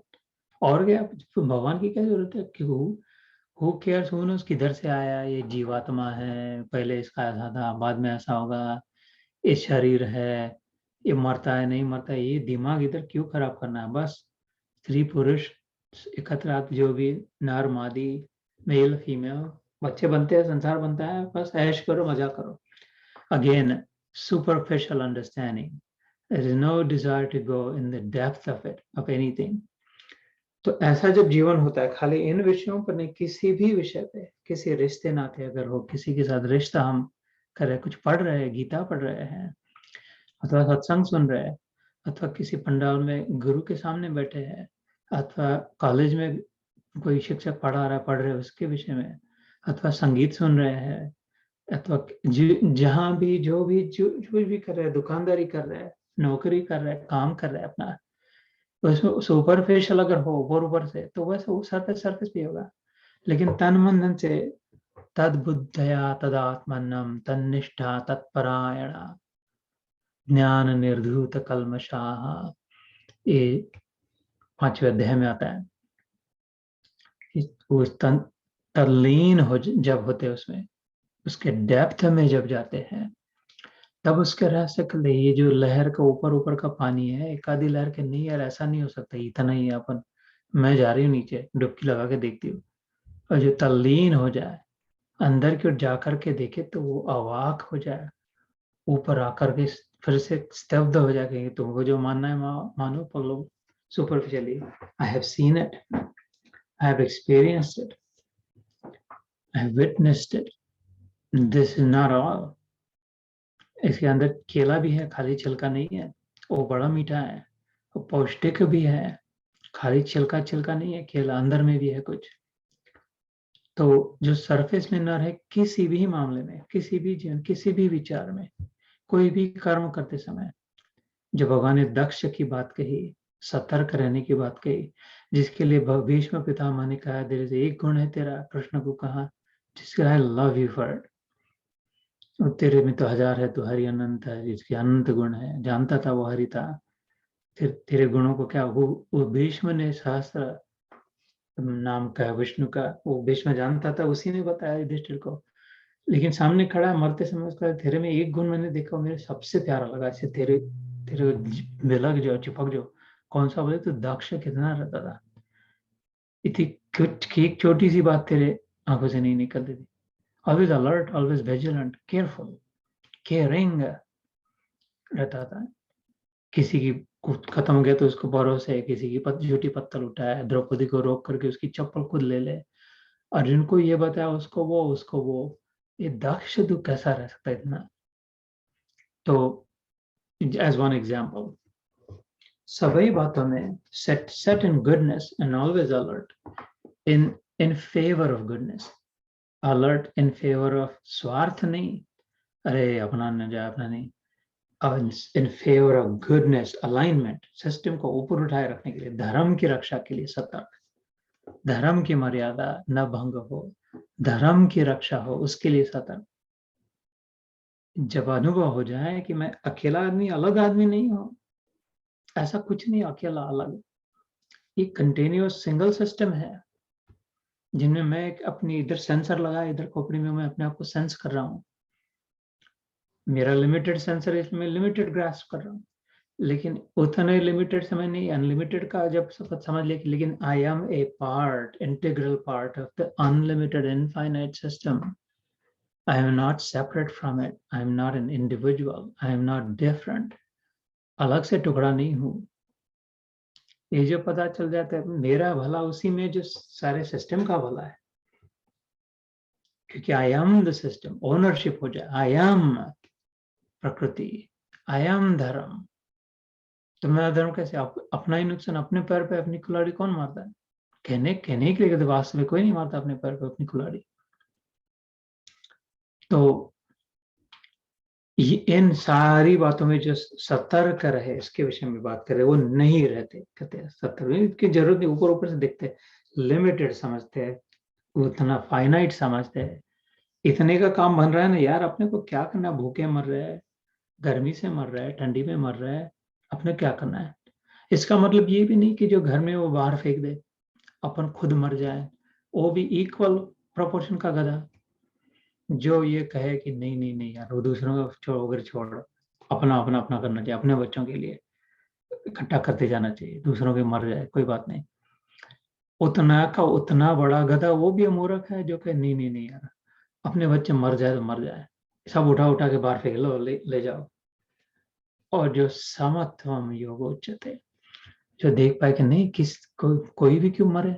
और क्या भगवान की क्या जरूरत है, क्यों, हु केयर्स, हु नोस किधर से आया, ये जीवात्मा है, पहले इसका ऐसा था, बाद में ऐसा होगा, ये शरीर है, ये मरता है नहीं मरता है, ये दिमाग इधर क्यों खराब करना है, बस स्त्री पुरुष एकत्र आप जो भी, नर मादी, मेल फीमेल, बच्चे बनते हैं, संसार बनता है, बस ऐश करो मजा करो। Again superficial understanding, there is no desire to go in the depth of it, of anything। तो ऐसा जब जीवन होता है, खाली इन विषयों पर नहीं, किसी भी विषय पे, किसी रिश्ते नाते अगर हो, किसी के साथ रिश्ता हम कर रहे, कुछ पढ़ रहे हैं, गीता पढ़ रहे हैं, अथवा सत्संग सुन रहे हैं, अथवा किसी पंडाल में गुरु के सामने बैठे हैं, अथवा कॉलेज में कोई शिक्षक पढ़ा रहा है, पढ़ रहे हैं उसके विषय में, अथवा संगीत सुन रहे हैं, अथवा जहां भी जो भी कर रहे हैं, दुकानदारी कर रहे हैं, नौकरी कर रहे हैं, काम कर रहे हैं अपना, उसमें सुपरफिशियल अगर हो, ऊपर ऊपर से, तो वैसे वो सरफेस पे होगा, लेकिन तन मन धन से, तद बुद्धया तदात्मन्नम तन्निष्ठा तत्परायणा ज्ञान निर्धूत कल्मषाः, ये 5वें अध्याय में आता है कि वो तल्लीन हो जब होते उसमें, उसके डेप्थ में जब जाते हैं, तब उसके रहस्य खुले। ये जो लहर का ऊपर ऊपर का पानी है, एक आधी लहर के नहीं यार, ऐसा नहीं हो सकता, इतना ही अपन, मैं जा रही हूँ नीचे डुबकी लगा के देखती हूँ, और जो तल्लीन हो जाए, अंदर की ओर जाकर के देखे, तो वो अवाक हो जाए, ऊपर आकर के फिर से स्तब्ध हो जाएंगे। तुमको जो मानना है मानो, पगलो, superficially, I have seen it, I have experienced it, I have witnessed it, this is not all. इसके अंदर केला भी है, खाली छिलका नहीं है, वो बड़ा मीठा है, वो पौष्टिक भी है, खाली छिलका छिलका नहीं है, केला अंदर में भी है कुछ। तो जो सरफेस में न रहे, किसी भी मामले में, किसी भी जीवन, किसी भी विचार में, कोई भी कर्म करते समय, जो भगवान ने दक्ष की बात कही, सतर्क रहने की बात कही, जिसके लिए भीष्म पितामह ने कहा, देयर इज एक गुण है तेरा, कृष्ण को कहा, जिसके I love you for it, तेरे में तो हजार है, तो हरि अनंत है, जिसके अनंत गुण है, जानता था वो हरि था, फिर तेरे गुणों को क्या, वो भीष्म ने सहस्त्र नाम का विष्णु का, वो भीष्म जानता था, उसी ने बताया युधिष्ठिर को, लेकिन सामने खड़ा है मरते समय, उसका तेरे में एक गुण मैंने देखा, मेरे सबसे प्यारा लगा, ऐसे तेरे तेरे बिलक जो चिपक जो, कौन सा बोले, तो दक्ष कितना रहता था, इतनी एक छोटी सी बात तेरे आंखों से नहीं निकलती थी, always alert, always vigilant, careful, caring रहता था। किसी की कुछ खत्म हो गया तो उसको भरोसे है, किसी की झूठी पत्तल उठाया, द्रौपदी को रोक करके उसकी चप्पल खुद ले ले, अर्जुन को ये बताया, उसको वो, ये दक्ष तू कैसा रह सकता है इतना। तो एज वन एग्जाम्पल, सभी बातों में set in goodness and always alert, in in favour of goodness, alert in favour of स्वार्थ नहीं, अरे अपना न जाए, अपना नहीं, in favour of goodness, alignment, system को ऊपर उठाए रखने के लिए, धर्म की रक्षा के लिए सतर्क, धर्म की मर्यादा न भंग हो, धर्म की रक्षा हो, उसके लिए सतर्क। जब अनुभव हो जाए कि मैं अकेला आदमी, अलग आदमी नहीं हूं, ऐसा कुछ नहीं अकेला अलग, ये कंटिन्यूअस सिंगल सिस्टम है, जिनमें मैं अपनी इधर सेंसर लगा, इधर खोपड़ी में मैं अपने आप को सेंस कर रहा हूँ। मेरा लिमिटेड सेंसर है, इसमें लिमिटेड ग्रास्प कर रहा हूँ, लेकिन उतने लिमिटेड समय नहीं, अनलिमिटेड का जब सब समझ लिया कि लेकिन I am a part, integral part of the unlimited infinite system. I am not separate from it, I am not an individual, I am not different, अलग से टुकड़ा नहीं हूँ। ये जो पता चल जाता है, मेरा भला उसी में जो सारे सिस्टम का भला है, क्योंकि I am the system, ownership हो जाए, आई एम प्रकृति, आई एम धर्म। तो मेरा धर्म कैसे? अपना ही नुकसान अपने पैर पे अपनी कुल्हाड़ी कौन मारता है? कहने के लिए वास्तव में कोई नहीं मारता अपने पैर पे अपनी कुल्हाड़ी। तो इन सारी बातों में जो सतर्क रहे, इसके विषय में बात करें, वो नहीं रहते। कहते हैं सतर्क की जरूरत नहीं, ऊपर ऊपर से देखते हैं, लिमिटेड समझते हैं, उतना फाइनाइट समझते हैं। इतने का काम बन रहा है ना यार, अपने को क्या करना? भूखे मर रहे हैं, गर्मी से मर रहा है, ठंडी में मर रहा है, अपने क्या करना है? इसका मतलब ये भी नहीं कि जो घर में वो बाहर फेंक दे, अपन खुद मर जाए, वो भी इक्वल प्रोपोर्शन का गधा। जो ये कहे कि नहीं नहीं नहीं यार, वो दूसरों को छोड़, अपना अपना अपना करना चाहिए, अपने बच्चों के लिए इकट्ठा करते जाना चाहिए, दूसरों के मर जाए कोई बात नहीं, उतना का उतना बड़ा गधा वो भी मूर्ख है जो कहे नहीं नहीं नहीं यार, अपने बच्चे मर जाए तो मर जाए, सब उठा उठा के बाहर फेंक लो, ले जाओ। और जो समत्वम योग उच्चते, जो देख पाए कि नहीं कोई भी क्यों मरे,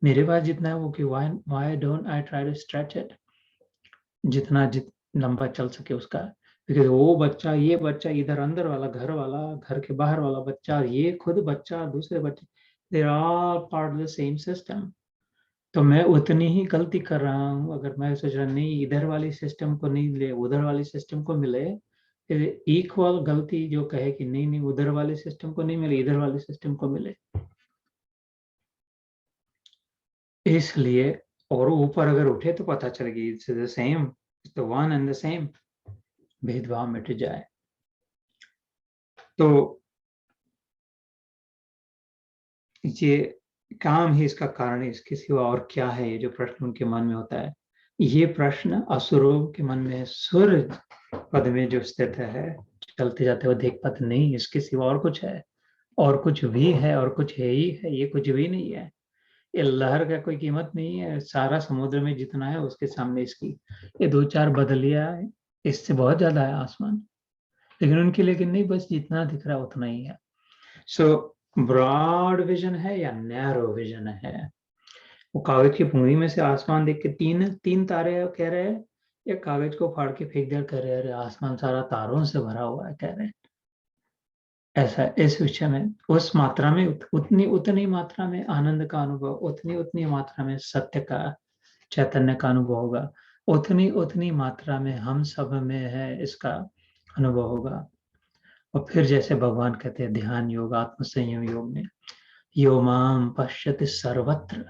मेरे पास जितना है वो क्यों, why don't I try to stretch it, जितना लंबा चल सके उसका। क्योंकि वो बच्चा, ये बच्चा, इधर अंदर वाला, घर वाला, घर के बाहर वाला बच्चा, और ये खुद बच्चा, दूसरे बच्चे, they are all part of the same system. तो मैं उतनी ही गलती कर रहा हूँ अगर मैं सोच रहा नहीं इधर वाली सिस्टम को नहीं मिले, उधर वाली सिस्टम को मिले, फिर इक्वल गलती जो कहे कि नहीं नहीं उधर वाले सिस्टम को नहीं मिले, इधर वाले सिस्टम को मिले। इसलिए, और ऊपर अगर उठे तो पता चलेगी it's the same, it's the one and the same, भेदभाव मिट जाए। तो ये काम ही इसका कारण है, इसके सिवा और क्या है? ये जो प्रश्न उनके मन में होता है, ये प्रश्न असुरों के मन में है। सुर पद में जो स्थित है, चलते जाते हुए देख पाते नहीं इसके सिवा और कुछ है, और कुछ भी है, और कुछ है ही है, ये कुछ भी नहीं है। ये लहर का कोई कीमत नहीं है, सारा समुद्र में जितना है उसके सामने इसकी ये दो चार बदलियां है, इससे बहुत ज्यादा है आसमान, लेकिन उनके लिए नहीं, बस जितना दिख रहा है उतना ही है। सो ब्रॉड विजन है या नैरो विजन है? वो कागज की पूंजी में से आसमान देख के तीन तीन तारे कह रहे हैं, या कागज को फाड़ के फेंक दिया कह रहे हैं अरे आसमान सारा तारों से भरा हुआ है, कह रहे हैं। ऐसा इस विषय में उस मात्रा में उतनी मात्रा में आनंद का अनुभव, उतनी मात्रा में सत्य का, चैतन्य का अनुभव होगा, उतनी उतनी मात्रा में हम सब में है इसका अनुभव होगा। और फिर जैसे भगवान कहते हैं ध्यान योग, आत्म संयम योग में, यो माम पश्यति सर्वत्र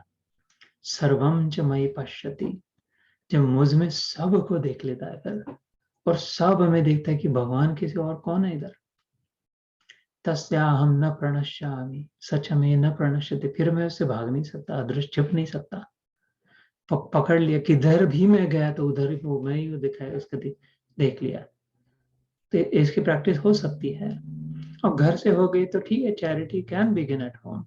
सर्वम च मयि पश्यति, जब मुझ में सब को देख लेता है फिर, और सब में देखता है कि भगवान किसी और कौन है इधर, तस्याहम न प्रणश्यामि सच में न प्रणश्यति, फिर मैं उससे भाग नहीं सकता, अदृश्य छिप नहीं सकता। पकड़ लिया, किधर भी मैं गया तो उधर ही वो मैं ही दिखाया, उसको देख लिया। तो इसकी प्रैक्टिस हो सकती है, और घर से हो गई तो ठीक है, charity can begin at home,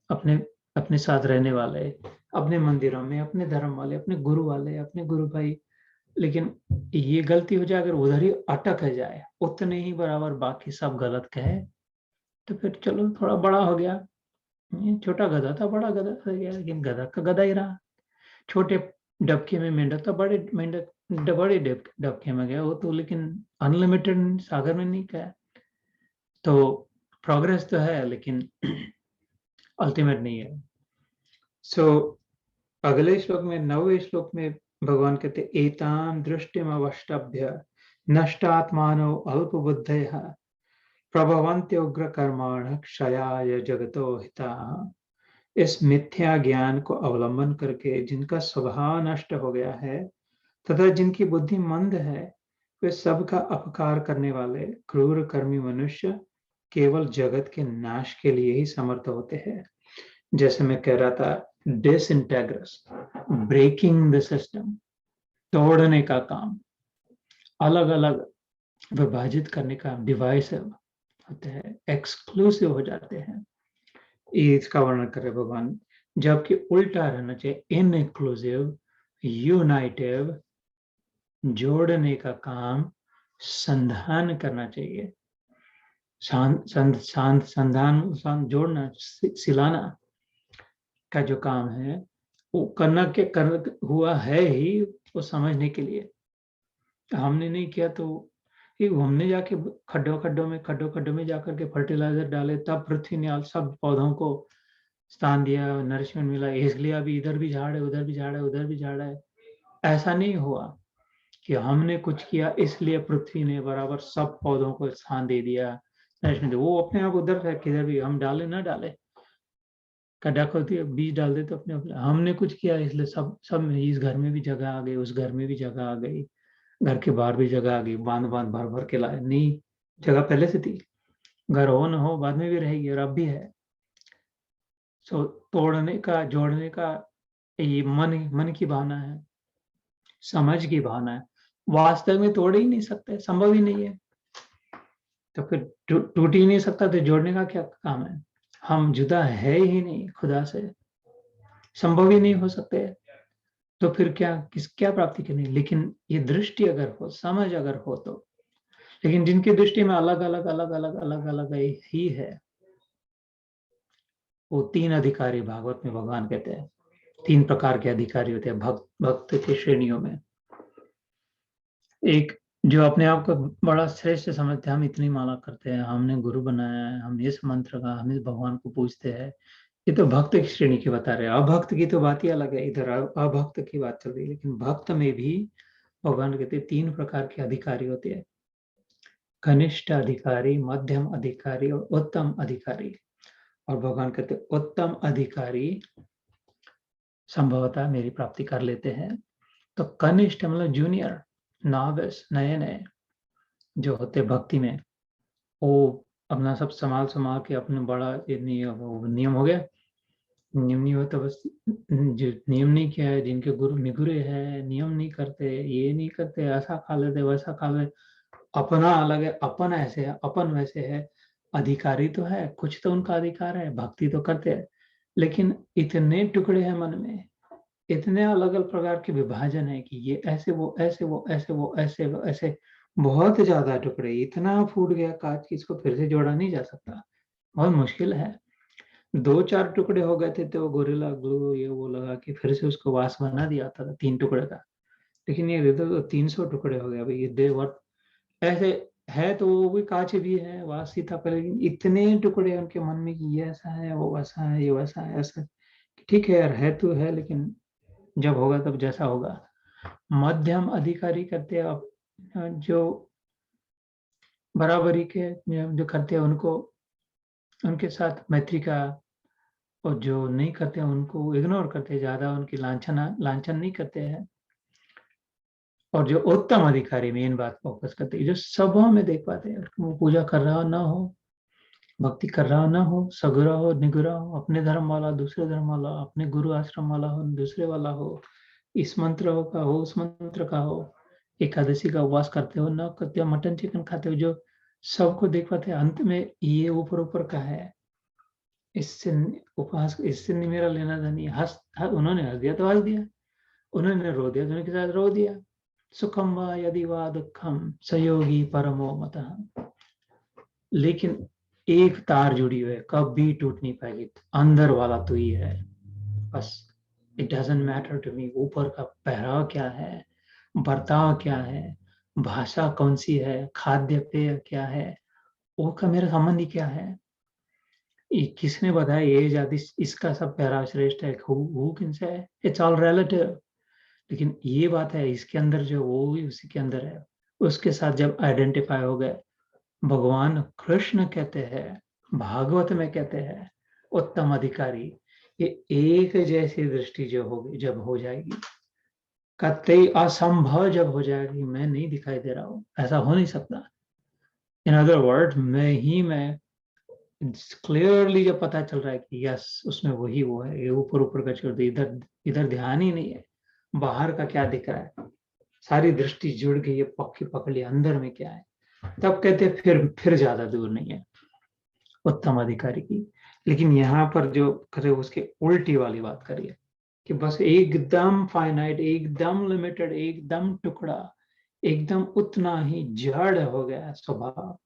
अपने अपने साथ रहने वाले, अपने मंदिरों में, अपने धर्म वाले, अपने गुरु वाले, अपने गुरु भाई। लेकिन ये गलती हो जाए अगर उधर ही अटक जाए, उतने ही बराबर बाकी सब गलत कहे, तो फिर चलो थोड़ा बड़ा हो गया, छोटा गधा था बड़ा गधा हो गया, लेकिन गधा का गधा ही रहा। छोटे डबके में मेंढक था, बड़े मेंढक बड़े डबके में गया वो तो, लेकिन अनलिमिटेड सागर में नहीं गया। तो प्रोग्रेस तो है लेकिन अल्टीमेट नहीं है। सो अगले श्लोक में, 9वें श्लोक में भगवान कहते एताम दृष्टिम अवष्टभ्य नष्टात्मानो अल्प बुद्धयः प्रभवन्त्य उग्र कर्माण क्षयाय जगतो हिताः। इस मिथ्या ज्ञान को अवलंबन करके जिनका स्वभाव नष्ट हो गया है तथा जिनकी बुद्धि मंद है, वे सबका अपकार करने वाले क्रूर कर्मी मनुष्य केवल जगत के नाश के लिए ही समर्थ होते हैं। जैसे मैं कह रहा था डिसइंटेग्रस, ब्रेकिंग द सिस्टम, तोड़ने का काम, अलग अलग विभाजित करने का, डिवाइसिव होते हैं, एक्सक्लूसिव हो जाते हैं, इसका वर्णन कर रहे भगवान। जबकि उल्टा रहना चाहिए, इनक्लूसिव, यूनाइटिव, जोड़ने का काम, संधान करना चाहिए, संधान जोड़ना, सिलाना का जो काम है वो करना के कर हुआ है ही वो समझने के लिए। हमने नहीं किया तो हमने जाके खड्डों में जाकर के फर्टिलाइजर डाले, तब पृथ्वी ने सब पौधों को स्थान दिया, नरिशमेंट मिला, इसलिए अभी इधर भी झाड़ है, उधर भी झाड़ है, उधर भी झाड़ है। ऐसा नहीं हुआ कि हमने कुछ किया इसलिए पृथ्वी ने बराबर सब पौधों को स्थान दे दिया, नरिशमेंट। वो अपने आप उधर है, किधर भी हम डाले ना डाले, गड्ढा खोदते है, बीज डाल देते अपने अपने। हमने कुछ किया इसलिए सब इस घर में भी जगह आ गई, उस घर में भी जगह आ गई, घर के बाहर भी जगह आ गई, बांध भर भर के लाए। नहीं, जगह पहले से थी, घर हो न हो बाद में भी रहेगी और अब भी है। सो तोड़ने का, जोड़ने का, ये मन की भावना है, समझ की भावना है। वास्तव में तोड़ ही नहीं सकते, संभव ही नहीं है, तो फिर टूट ही नहीं सकता, तो जोड़ने का क्या काम है? हम जुदा है ही नहीं खुदा से, संभव ही नहीं हो सकते, तो फिर क्या प्राप्ति करनी? लेकिन ये दृष्टि अगर हो, समझ अगर हो तो। लेकिन जिनकी दृष्टि में अलग अलग ही है, वो तीन अधिकारी, भागवत में भगवान कहते हैं 3 प्रकार के अधिकारी होते हैं भक्त की श्रेणियों में। एक जो अपने आप को बड़ा श्रेष्ठ समझते हैं, हम इतनी माला करते हैं, हमने गुरु बनाया है, हम इस मंत्र का, हम इस भगवान को पूजते हैं, ये तो भक्त की श्रेणी की बता रहे हैं। अभक्त की तो बात ही अलग है, इधर अभक्त की बात चल रही है। लेकिन भक्त में भी भगवान कहते हैं 3 प्रकार के अधिकारी होते हैं, कनिष्ठ अधिकारी, मध्यम अधिकारी और उत्तम अधिकारी। और भगवान कहते हैं उत्तम अधिकारी संभवतः मेरी प्राप्ति कर लेते हैं। तो कनिष्ठ मतलब जूनियर, नॉविस, नए जो होते भक्ति में, वो अपना सब संभाल के अपने बड़ा नियम हो गया, नियम नहीं हो तो बस, जो नियम नहीं किया है, जिनके गुरु निगुरे हैं, नियम नहीं करते, ये नहीं करते, ऐसा खा लेते, वैसा खा लेते, अपना अलग है, अपन ऐसे है, अपन वैसे है। अधिकारी तो है, कुछ तो उनका अधिकार है, भक्ति तो करते हैं, लेकिन इतने टुकड़े हैं मन में, इतने अलग अलग प्रकार के विभाजन है कि ये ऐसे, वो ऐसे, वो ऐसे, वो ऐसे, वो ऐसे, बहुत ज्यादा टुकड़े, इतना फूट गया कांच की इसको फिर से जोड़ा नहीं जा सकता, बहुत मुश्किल है। 2-4 टुकड़े हो गए थे तो गोरिल्ला ग्लू ये वो लगा के फिर से उसको वास बना दिया था 3 टुकड़े का। लेकिन ये तो 300 टुकड़े हो गए भाई, ये दे वर्थ ऐसे है, तो वो भी कांच भी है, वास ही था पहले, लेकिन इतने टुकड़े उनके मन में कि ये ऐसा है, वो वैसा है, ये वैसा है, ऐसा। ठीक है यार, है तो है, लेकिन जब होगा तब जैसा होगा। मध्यम अधिकारी करते हैं अब, जो बराबरी के जो करते हैं उनको, उनके साथ मैत्री का, और जो नहीं करते हैं उनको इग्नोर करते हैं, ज्यादा उनकी लांछन नहीं करते हैं। और जो उत्तम अधिकारी मेन बात फोकस करते हैं, जो सभा में देख पाते हैं, वो पूजा कर रहा ना हो, भक्ति कर रहा ना हो, सगुरा हो, निगुरा हो, अपने धर्म वाला, दूसरे धर्म वाला, अपने गुरु आश्रम वाला हो, दूसरे वाला हो, इस मंत्र का हो, उस मंत्र का हो, एकादशी का उपवास करते हो ना करते हो, मटन चिकन खाते हो, जो सबको देख पाते हैं, अंत में ये ऊपर का है, इससे उपवास, इससे नहीं मेरा लेना देना नहीं। उन्होंने हंस दिया तो हंस दिया, उन्होंने रो दिया तो उनके साथ रो दिया। सुखम वा यदि वा दुखम सहयोगी परमो मतः। लेकिन एक तार जुड़ी हुई है, कभी टूट नहीं पाएगी, अंदर वाला तो ही है बस। It doesn't matter to me ऊपर का पहराव क्या है, बर्ताव क्या है, भाषा कौन सी है, खाद्य पेय क्या है, वो का मेरा संबंध ही क्या है। किसने बताया ये जाति इसका सब पहराव श्रेष्ठ है, किनसे है, इट्स ऑल रिलेटिव। लेकिन ये बात है, इसके अंदर जो वो भी उसी के अंदर है, उसके साथ जब आइडेंटिफाई हो गए, भगवान कृष्ण कहते हैं, भागवत में कहते हैं उत्तम अधिकारी, ये एक जैसी दृष्टि जो होगी, जब हो जाएगी, कतई असंभव जब हो जाएगी, मैं नहीं दिखाई दे रहा हूं, ऐसा हो नहीं सकता। इन अदर वर्ड, मैं क्लियरली जब पता चल रहा है कि यस उसमें वही वो है, ये ऊपर ऊपर का छोड़ दे, इधर इधर ध्यान ही नहीं है, बाहर का क्या दिख रहा है, सारी दृष्टि जुड़ गई है, पक्की पकड़ ली अंदर में क्या है, तब कहते फिर ज्यादा दूर नहीं है उत्तम अधिकारी की। लेकिन यहाँ पर जो करे उसके उल्टी वाली बात करिए कि बस एकदम फाइनाइट, एकदम लिमिटेड, एकदम टुकड़ा, एकदम उतना ही जड़ हो गया स्वभाव,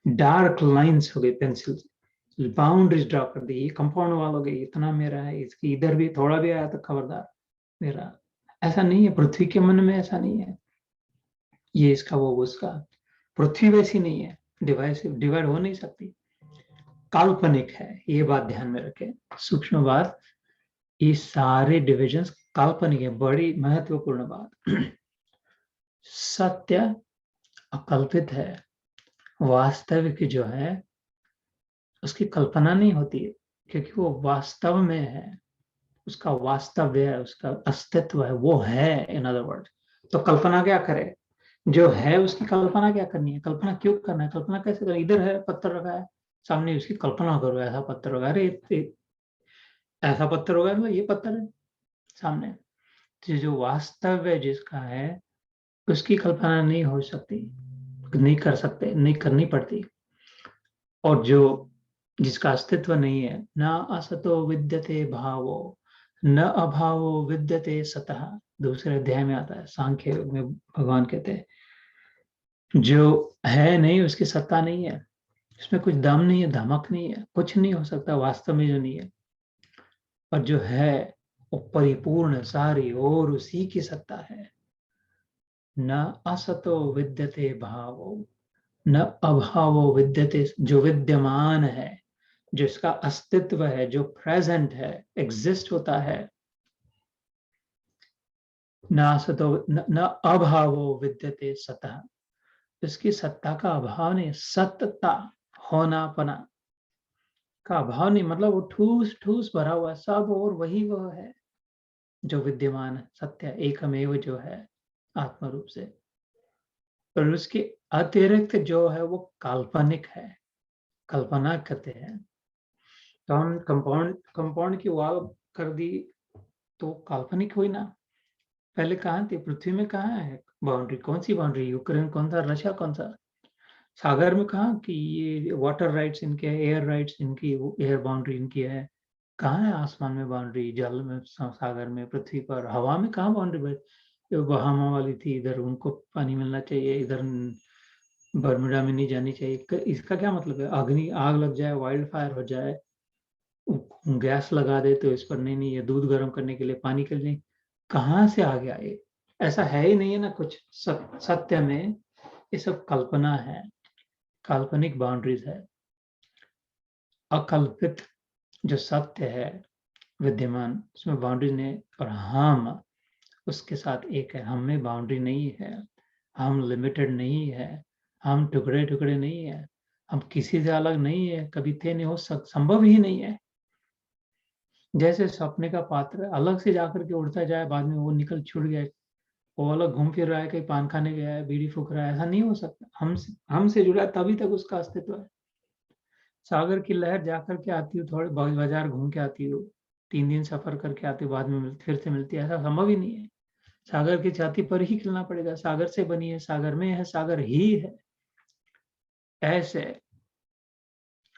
डार्क लाइंस हो गई, पेंसिल बाउंड्रीज ड्रॉ कर दी, ये कंपाउंड वाल हो गई, इतना मेरा है, इसकी इधर भी थोड़ा भी आया तो खबरदार मेरा। ऐसा नहीं है, पृथ्वी के मन में ऐसा नहीं है, ये इसका वो उसका, पृथ्वी वैसी नहीं है, डिवाइड हो नहीं सकती, काल्पनिक है, ये बात ध्यान में रखें, सूक्ष्म बात, ये सारे डिविजन्स काल्पनिक है, बड़ी महत्वपूर्ण बात। सत्य अकल्पित है, वास्तविक जो है उसकी कल्पना नहीं होती है, क्योंकि वो वास्तव में है, उसका वास्तव्य है, उसका अस्तित्व है, वो है, इन अदर वर्ड। तो कल्पना क्या करे, जो है उसकी कल्पना क्या करनी है, कल्पना क्यों करना है, कल्पना कैसे करना, इधर है पत्थर रखा है सामने, उसकी कल्पना करो ऐसा पत्थर होगा, अरे ऐसा पत्थर होगा, मतलब ये पत्थर है सामने। तो जो वास्तव है जिसका है उसकी कल्पना नहीं हो सकती, नहीं कर सकते, नहीं करनी पड़ती। और जो जिसका अस्तित्व नहीं है, न असतो विद्यते भावो न अभावो विद्यते सतः, दूसरे अध्याय में आता है, सांख्य में भगवान कहते हैं जो है नहीं उसकी सत्ता नहीं है, उसमें कुछ दम नहीं है, धमक नहीं है, कुछ नहीं हो सकता वास्तव में जो नहीं है। और जो है वो परिपूर्ण सारी और उसी की सत्ता है। न असतो विद्यते भावो न अभावो विद्यते, जो विद्यमान है, जो इसका अस्तित्व है, जो प्रेजेंट है, एग्जिस्ट होता है, न असतो न अभावो विद्यते सतः, इसकी सत्ता का अभाव नहीं, सत्ता होनापना का अभाव नहीं, मतलब वो ठूस ठूस भरा हुआ सब और वही वह है जो विद्यमान है, सत्य एकमेव जो है आत्म रूप से। और उसके अतिरिक्त जो है वो काल्पनिक है, कल्पना करते हैं। तो हम कंपाउंड की वॉल कर दी तो काल्पनिक हुई ना। पहले कहाँ थी, पृथ्वी में कहाँ है बाउंड्री, कौन सी बाउंड्री, यूक्रेन कौन सा, रशिया कौन सा, सागर में कहाँ कि ये वाटर राइट्स इनके है, एयर राइट्स इनकी, एयर बाउंड्री इनकी है, कहाँ है आसमान में बाउंड्री, जल में, सागर में, पृथ्वी पर, हवा में कहाँ बाउंड्री, बहामा वाली थी, इधर उनको पानी मिलना चाहिए, इधर बर्मुडा में नहीं जानी चाहिए। इसका क्या मतलब है, अग्नि आग लग जाए, वाइल्ड फायर हो जाए, गैस लगा दे तो इस पर नहीं नहीं, ये दूध गर्म करने के लिए, पानी के लिए, कहाँ से आ गया ये, ऐसा है ही नहीं है ना कुछ। सत्य में ये सब कल्पना है, काल्पनिक बाउंड्रीज है। अकल्पित जो सत्य है विद्यमान, उसमें बाउंड्री नहीं, और हम उसके साथ एक है, हम में बाउंड्री नहीं है, हम लिमिटेड नहीं है, हम टुकड़े टुकड़े नहीं है, हम किसी से अलग नहीं है, कभी थे नहीं, हो संभव ही नहीं है। जैसे सपने का पात्र अलग से जाकर के उड़ता जाए, बाद में वो निकल छूट गया, वो अलग घूम फिर रहा है, कहीं पान खाने गया है, बीड़ी फूक रहा है, ऐसा नहीं हो सकता, हमसे जुड़ा है तभी तक उसका अस्तित्व है। सागर की लहर जाकर के आती हो, थोड़े बाजार घूम के आती हो, 3 दिन सफर करके आती हो, बाद में फिर से मिलती है, ऐसा संभव ही नहीं है। सागर की छाती पर ही खिलना पड़ेगा, सागर से बनी है, सागर में है, सागर ही है, ऐसे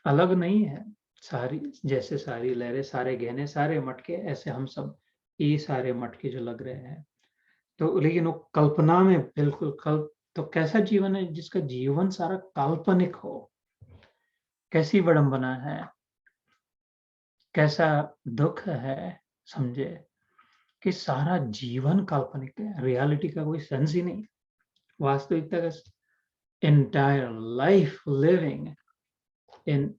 अलग नहीं है। सारी जैसे सारी लहरें, सारे गहने, सारे मटके, ऐसे हम सब, ये सारे मटके जो लग रहे हैं, तो लेकिन वो कल्पना में बिल्कुल तो कैसा जीवन है जिसका जीवन सारा काल्पनिक हो, कैसी विडंबना है, कैसा दुख है, समझे कि सारा जीवन काल्पनिक है, रियलिटी का कोई सेंस ही नहीं, वास्तविकता का entire life living in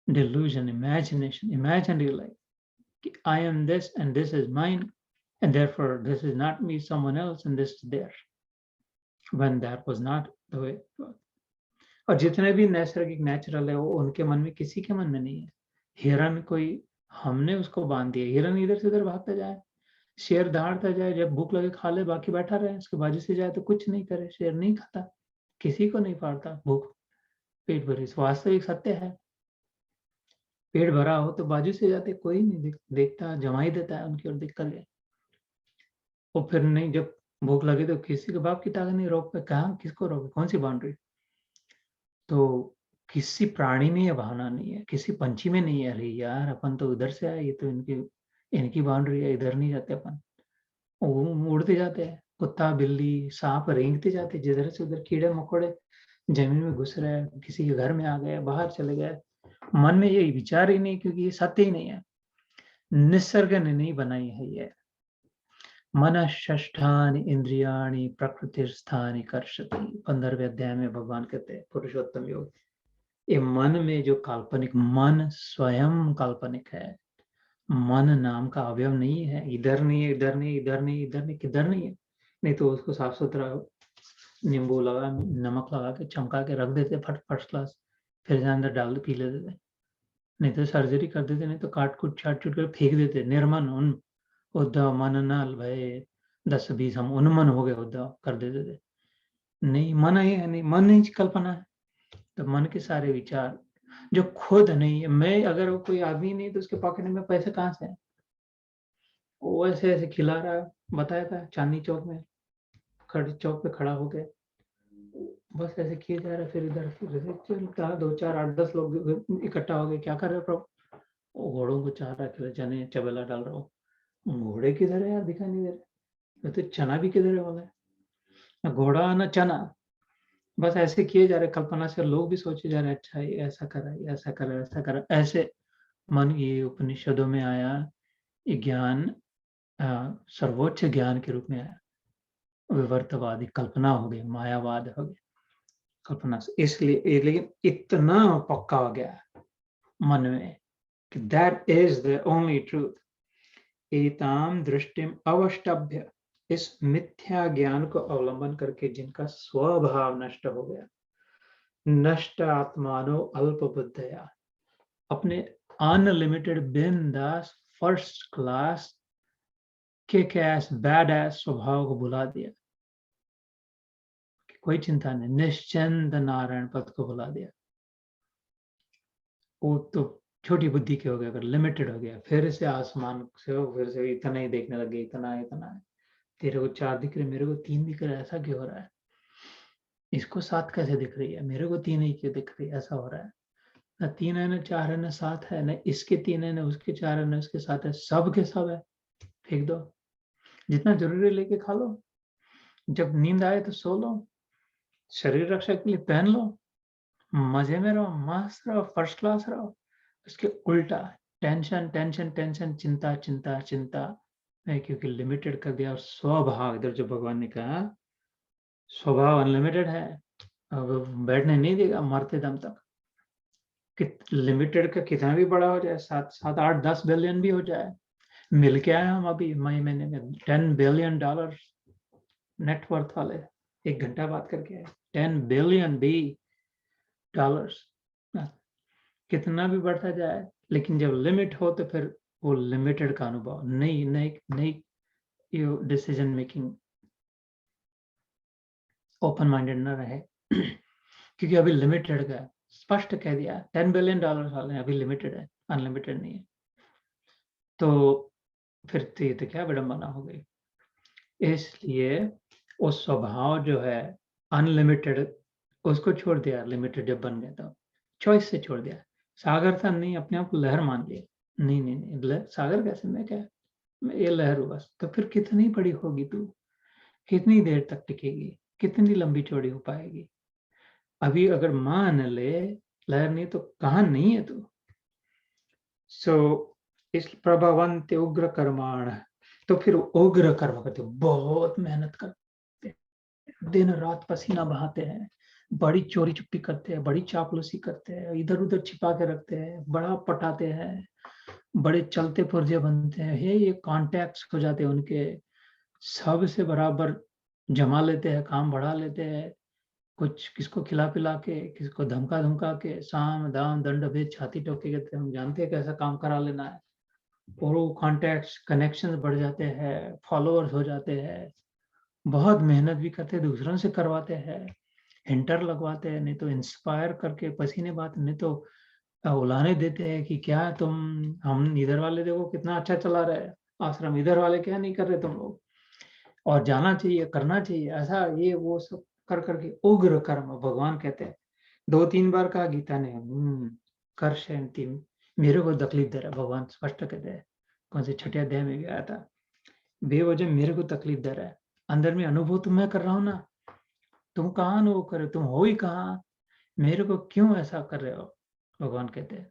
delusion, imagination, imaginary life. I am this and this is mine, and therefore this is not me, someone else, and this is there. When that was not the way it was. और जितने भी नैसर्गिक नेचुरल है वो उनके मन में, किसी के मन में नहीं है। हिरन कोई, हमने उसको बांध दिया, हिरन इधर से उधर भागता जाए, शेर दहाड़ता जाए, जब भूख लगे खा ले, बाकी बैठा रहे, उसके बाजू से जाए तो कुछ नहीं करे, शेर नहीं खाता, किसी को नहीं फाड़ता, भूख पेट भरी, वास्तविक सत्य है। पेट भरा हो तो बाजू से जाते, कोई नहीं देखता, जमा ही देता है उनकी ओर देख कर। और फिर नहीं, जब भूख लगे तो किसी के बाप की ताकत नहीं, रोक पे कहाँ, किसको रोके, कौन सी बाउंड्री। तो किसी प्राणी में ये भावना नहीं है, किसी पंछी में नहीं है, अरे यार अपन तो उधर से आए, ये तो इनकी बाउंड्री है, इधर नहीं जाते अपन। वो उड़ते जाते हैं, कुत्ता बिल्ली सांप रेंगते जाते, जिधर से उधर कीड़े मकोड़े जमीन में घुस रहे हैं, किसी के घर में आ गए, बाहर चले गए। मन में ये विचार ही नहीं, क्योंकि ये सत्य ही नहीं है, निसर्ग ने नहीं बनाई है ये। मन षष्ठानि इंद्रियाणि प्रकृतिस्थानि कर्षति, 15वें अध्याय में भगवान कहते हैं पुरुषोत्तम योग। ये मन में जो काल्पनिक, मन स्वयं काल्पनिक है, मन नाम का अवयव नहीं है, इधर नहीं है, इधर नहीं, इधर नहीं, इधर नहीं, किधर नहीं है। नहीं तो उसको साफ सुथरा नींबू लगा, नमक लगा के चमका के रख देते फर्स्ट क्लास, फिर अंदर डाल पी लेते थे। नहीं तो सर्जरी कर देते, नहीं तो काट कूट छाट छूट कर फेंक देते। निर्मन उन उद्धव मन नल भय 10-20, हम उन्मन हो गए उद्धव कर देते थे। नहीं, मन है नहीं, मन नहीं, कल्पना है। तो मन के सारे विचार जो खुद नहीं है, मैं अगर वो कोई आदमी नहीं तो उसके पॉकेट में पैसे कहाँ से हैं? वो ऐसे ऐसे खिला रहा है, बताया था चांदनी चौक में, खड़ी चौक पे खड़ा होके बस ऐसे किए जा रहा है, फिर इधर फिर चलता, 2 4 8 10 लोग इकट्ठा हो गए, क्या कर रहे हो प्रभु? वो घोड़ों को चाह रहा है, चने चबेला डाल रहा हूँ। घोड़े किधर है यार, दिखाई नहीं दे रहे, तो चना भी किधर है वाला है, ना घोड़ा ना चना, बस ऐसे किए जा रहे कल्पना से। लोग भी सोचे जा रहे अच्छा ये ऐसा करा, ये ऐसा करा, ऐसा करा, ऐसे मन। ये उपनिषदों में आया, ये ज्ञान सर्वोच्च ज्ञान के रूप में आया। विवर्तवादी कल्पना हो गई, मायावाद हो गया कल्पना से। इसलिए लेकिन इतना पक्का हो गया मन में कि that is the only truth. एताम दृष्टिम अवष्टभ्य, इस मिथ्या ज्ञान को अवलंबन करके जिनका स्वभाव नष्ट हो गया, नष्ट आत्मानो अल्प बुद्धया, अपने अनलिमिटेड बिंदास first class kick S bad S स्वभाव को भुला दिया, कोई चिंता नहीं, निश्चिंत नारायण पद को भुला दिया। वो तो छोटी बुद्धि के हो गया, अगर लिमिटेड हो गया, फिर से आसमान से हो, फिर से इतना ही देखने लगे, इतना इतना है, तेरे को 4 दिख रहे, मेरे को 3 दिख रहा है, ऐसा क्यों हो रहा है? इसको 7 कैसे दिख रही है, मेरे को 3 ही क्यों दिख रही है, ऐसा हो रहा है? ना 3 है, ना 4 है, ना 7 है, ना इसके 3 है, ना उसके 4 है, ना उसके 7 है, सब के सब है। फेंक दो, जितना जरूरी लेके खा लो, जब नींद आए तो सो लो, शरीर रक्षा के लिए पहन लो, मजे में रहो, मस्त रहो, फर्स्ट क्लास रहो। उसके उल्टा टेंशन टेंशन टेंशन, चिंता चिंता चिंता, नहीं, क्योंकि लिमिटेड कर दिया। और स्वभाव, इधर जो भगवान ने कहा स्वभाव अनलिमिटेड है, अब बैठने नहीं देगा मरते दम तक। लिमिटेड का कितना भी बड़ा हो जाए, 7 7 8 10 बिलियन भी हो जाए, मिल के आए हम अभी मई महीने में $10 बिलियन नेटवर्थ वाले, 1 घंटा बात करके आए, $10 बिलियन, कितना भी बढ़ता जाए, लेकिन जब लिमिट हो तो फिर वो लिमिटेड का अनुभव, नई नई नई डिसीजन मेकिंग, ओपन माइंडेड न रहे। क्योंकि अभी लिमिटेड का स्पष्ट कह दिया, $10 बिलियन वाले अभी लिमिटेड है, अनलिमिटेड नहीं है। तो फिर तो ये तो क्या विडंबना हो गई। इसलिए वो स्वभाव जो है अनलिमिटेड, उसको छोड़ दिया, लिमिटेड जब बन गया तो चॉइस से छोड़ दिया। सागर था नहीं, अपने आप को लहर मान लिया, नहीं नहीं नहीं, सागर कैसे, मैं क्या, मैं ये लहर हूँ बस। तो फिर कितनी बड़ी होगी तू, कितनी देर तक टिकेगी, कितनी लंबी चौड़ी हो पाएगी? अभी अगर मान ले लहर नहीं तो कहाँ नहीं है तू। सो इस प्रभवंत उग्र कर्माण, तो फिर उग्र कर्म करते, बहुत मेहनत करते, दिन रात पसीना बहाते हैं, बड़ी चोरी चुप्पी करते हैं, बड़ी चापलूसी करते हैं, इधर उधर छिपा के रखते हैं, बड़ा पटाते हैं, बड़े चलते पुर्जे बनते हैं, ये कॉन्टैक्ट्स हो जाते हैं उनके, सबसे बराबर जमा लेते हैं, काम बढ़ा लेते हैं, कुछ किसको खिला पिला के, किसको धमका धमका के, साम दाम दंड भेद छाती ठोके के, हम जानते हैं कैसा काम करा लेना है। और वो कॉन्टैक्ट्स कनेक्शन बढ़ जाते हैं, फॉलोअर्स हो जाते हैं, बहुत मेहनत भी करते हैं, दूसरों से करवाते हैं, हिंटर लगवाते हैं, नहीं तो इंस्पायर करके पसीने बात, नहीं तो उलाहने देते हैं कि क्या तुम, हम इधर वाले देखो कितना अच्छा चला रहे हैं आश्रम, इधर वाले क्या नहीं कर रहे तुम लोग, और जाना चाहिए, करना चाहिए ऐसा, ये वो सब कर करके उग्र कर्म भगवान कहते हैं। 2-3 बार कहा गीता ने, कर शांति, मेरे को तकलीफ दे रहा है, भगवान स्पष्ट कहते हैं। कौन से छठे अध्याय में भी आया था, बेवजह मेरे को तकलीफ दे रहा है, अंदर में अनुभव तो मैं कर रहा हूं ना, तुम कहाँ अनुभव कर रहे हो, तुम हो ही कहाँ, मेरे को क्यों ऐसा कर रहे हो। भगवान कहते हैं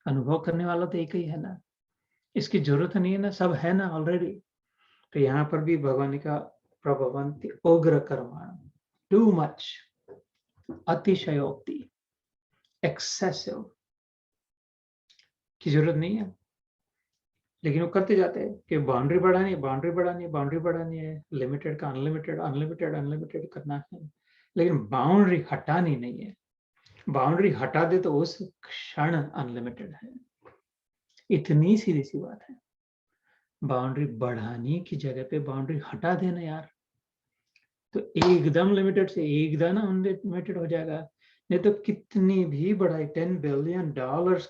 अनुभव करने वाला तो एक ही है ना, इसकी जरूरत नहीं है ना, सब है ना ऑलरेडी। तो यहाँ पर भी भगवान ने कहा प्रभवंती उग्र कर्माण, टू मच, अतिशयोक्ति, एक्सेसिव की जरूरत नहीं है, लेकिन वो करते जाते हैं कि बाउंड्री बढ़ानी है, बाउंड्री बढ़ानी है, बाउंड्री बढ़ानी है, लिमिटेड का अनलिमिटेड, अनलिमिटेड अनलिमिटेड करना है, लेकिन बाउंड्री हटानी नहीं है। बाउंड्री हटा दे तो उस क्षण अनलिमिटेड है, इतनी सीधी सी बात है। बाउंड्री बढ़ाने की जगह पे बाउंड्री हटा देना यार, तो एकदम लिमिटेड से एकदम अनलिमिटेड हो जाएगा। नहीं तो कितनी भी बढ़ाई, $10 बिलियन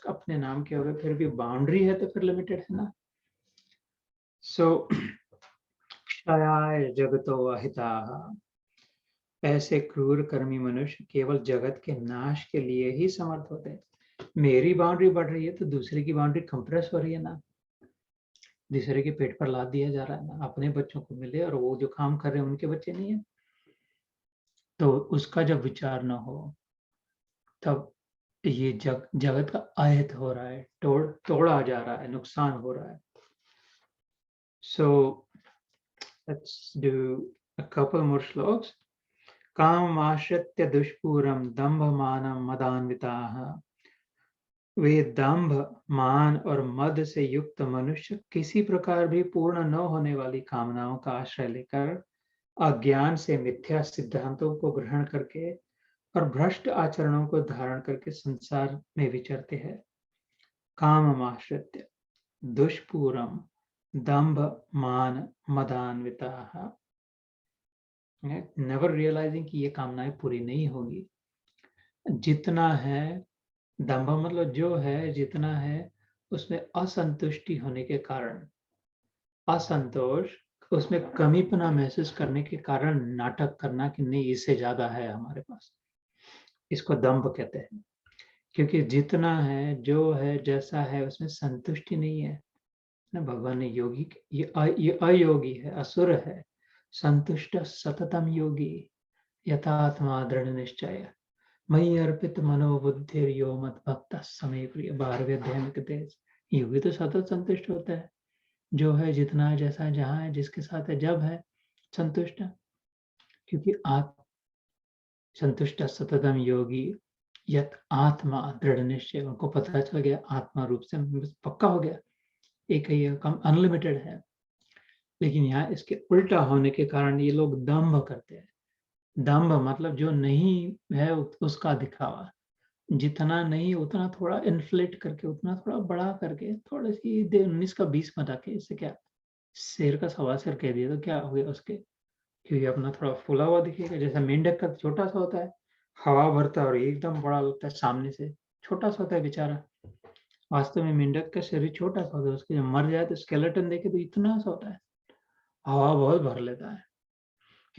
अपने नाम के हो गए, फिर भी बाउंड्री है तो फिर लिमिटेड है ना। सो क्षयाय जगतो अहिताः, ऐसे क्रूर कर्मी मनुष्य केवल जगत के नाश के लिए ही समर्थ होते हैं। मेरी बाउंड्री बढ़ रही है तो दूसरे की बाउंड्री कंप्रेस हो रही है ना, दूसरे के पेट पर लाद दिया जा रहा है ना, अपने बच्चों को मिले और वो जो काम कर रहे हैं उनके बच्चे नहीं है, तो उसका जब विचार न हो तब ये जगत का अहित हो रहा है, तोड़ा जा रहा है, नुकसान हो रहा है। So let's do a couple more shlokas. काम आश्रित्य दुष्पूरम दंभ मानम मदान्विताः, वे दंभ, मान और मद से युक्त मनुष्य किसी प्रकार भी पूर्ण न होने वाली कामनाओं का आश्रय लेकर अज्ञान से मिथ्या सिद्धांतों को ग्रहण करके और भ्रष्ट आचरणों को धारण करके संसार में विचरते हैं। काममाश्रित्य दुष्पूरम दंभ मान मदान्विताः, नेवर रियलाइजिंग कि ये कामनाएं पूरी नहीं होगी। जितना है, दंभ मतलब जो है, जितना है उसमें असंतुष्टि होने के कारण, असंतोष, उसमें कमीपना महसूस करने के कारण नाटक करना कि नहीं इससे ज्यादा है हमारे पास, इसको दंभ कहते हैं। क्योंकि जितना है, जो है, जैसा है, उसमें संतुष्टि नहीं है ना। भगवान ने योगी, ये अयोगी है, असुर है, संतुष्ट सततम योगी यथात्मा दृढ़ निश्चय मयि अर्पित मनोबुद्धिर यो मत भक्त समय प्रिय, 12वें अध्याय में कहते हैं योगी तो सतत संतुष्ट होता है, जो है, जितना है, जैसा है, जहां है, जिसके साथ है, जब है संतुष्ट, क्योंकि आप संतुष्ट सततम योगी यत आत्मा दृढ़ निश्चय, उनको पता चल गया आत्मा रूप से पक्का हो गया, एक ही है, कम अनलिमिटेड है। लेकिन यहाँ इसके उल्टा होने के कारण ये लोग दंभ करते हैं। दंभ मतलब जो नहीं है उसका दिखावा, जितना नहीं उतना थोड़ा इन्फ्लेट करके, उतना थोड़ा बड़ा करके, थोड़ी सी 19 का 20 बना के, इससे क्या, शेर का सवा शेर कह दिया तो क्या हो गया उसके, क्योंकि अपना थोड़ा फुला हुआ दिखेगा। जैसा मेंढक का छोटा सा होता है, हवा भरता है और एकदम बड़ा लगता है सामने से, छोटा सा होता है बेचारा। वास्तव में मेंढक का शरीर छोटा सा होता है, उसके जब मर जाए तो स्केलेटन देखे तो इतना सा होता है, हवा बहुत भर लेता है,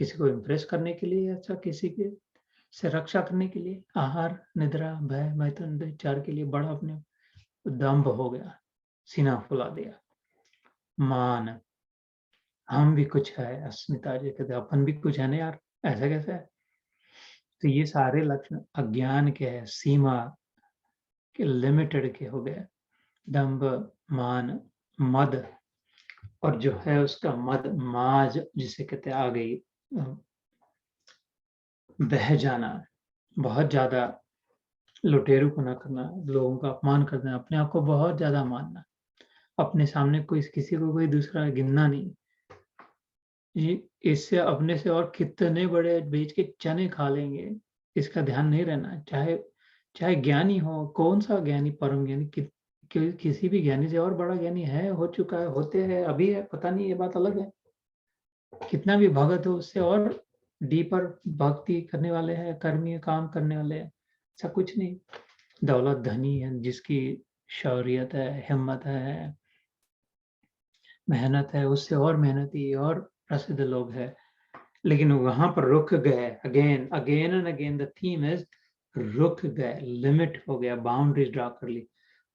किसी को इम्प्रेस करने के लिए, अच्छा किसी के से रक्षा करने के लिए, आहार निद्रा भय मैथुन चार के लिए बड़ा अपने दम्भ हो गया, सीना फुला दिया। मान, हम भी कुछ है, अस्मिता जी कहते अपन भी कुछ है ना यार, ऐसा कैसे है। तो ये सारे लक्षण अज्ञान के है, सीमा के, लिमिटेड के हो गए। दंभ, मान, मद, और जो है उसका मद, माज जिसे कहते आ गई, बह जाना, बहुत ज्यादा लुटेरू को ना करना, लोगों का अपमान कर देना, अपने आप को बहुत ज्यादा मानना, अपने सामने कोई किसी को कोई दूसरा गिनना नहीं। इससे अपने से और कितने बड़े बीज के चने खा लेंगे, इसका ध्यान नहीं रहना। चाहे चाहे ज्ञानी हो, कौन सा ज्ञानी, परम ज्ञानी, किसी भी ज्ञानी से और बड़ा ज्ञानी है, हो चुका है, होते हैं, अभी है, पता नहीं, ये बात अलग है। कितना भी भगत हो, उससे और डीपर भक्ति करने वाले हैं, कर्मी काम करने वाले हैं, ऐसा कुछ नहीं। दौलत धनी है, जिसकी शौर्यत है, हिम्मत है, मेहनत है, उससे और मेहनती और प्रसिद्ध लोग हैं, लेकिन वहां पर रुक गए। Again again and again the theme is रुक गए, लिमिट हो गया, बाउंड्रीज ड्रा कर ली,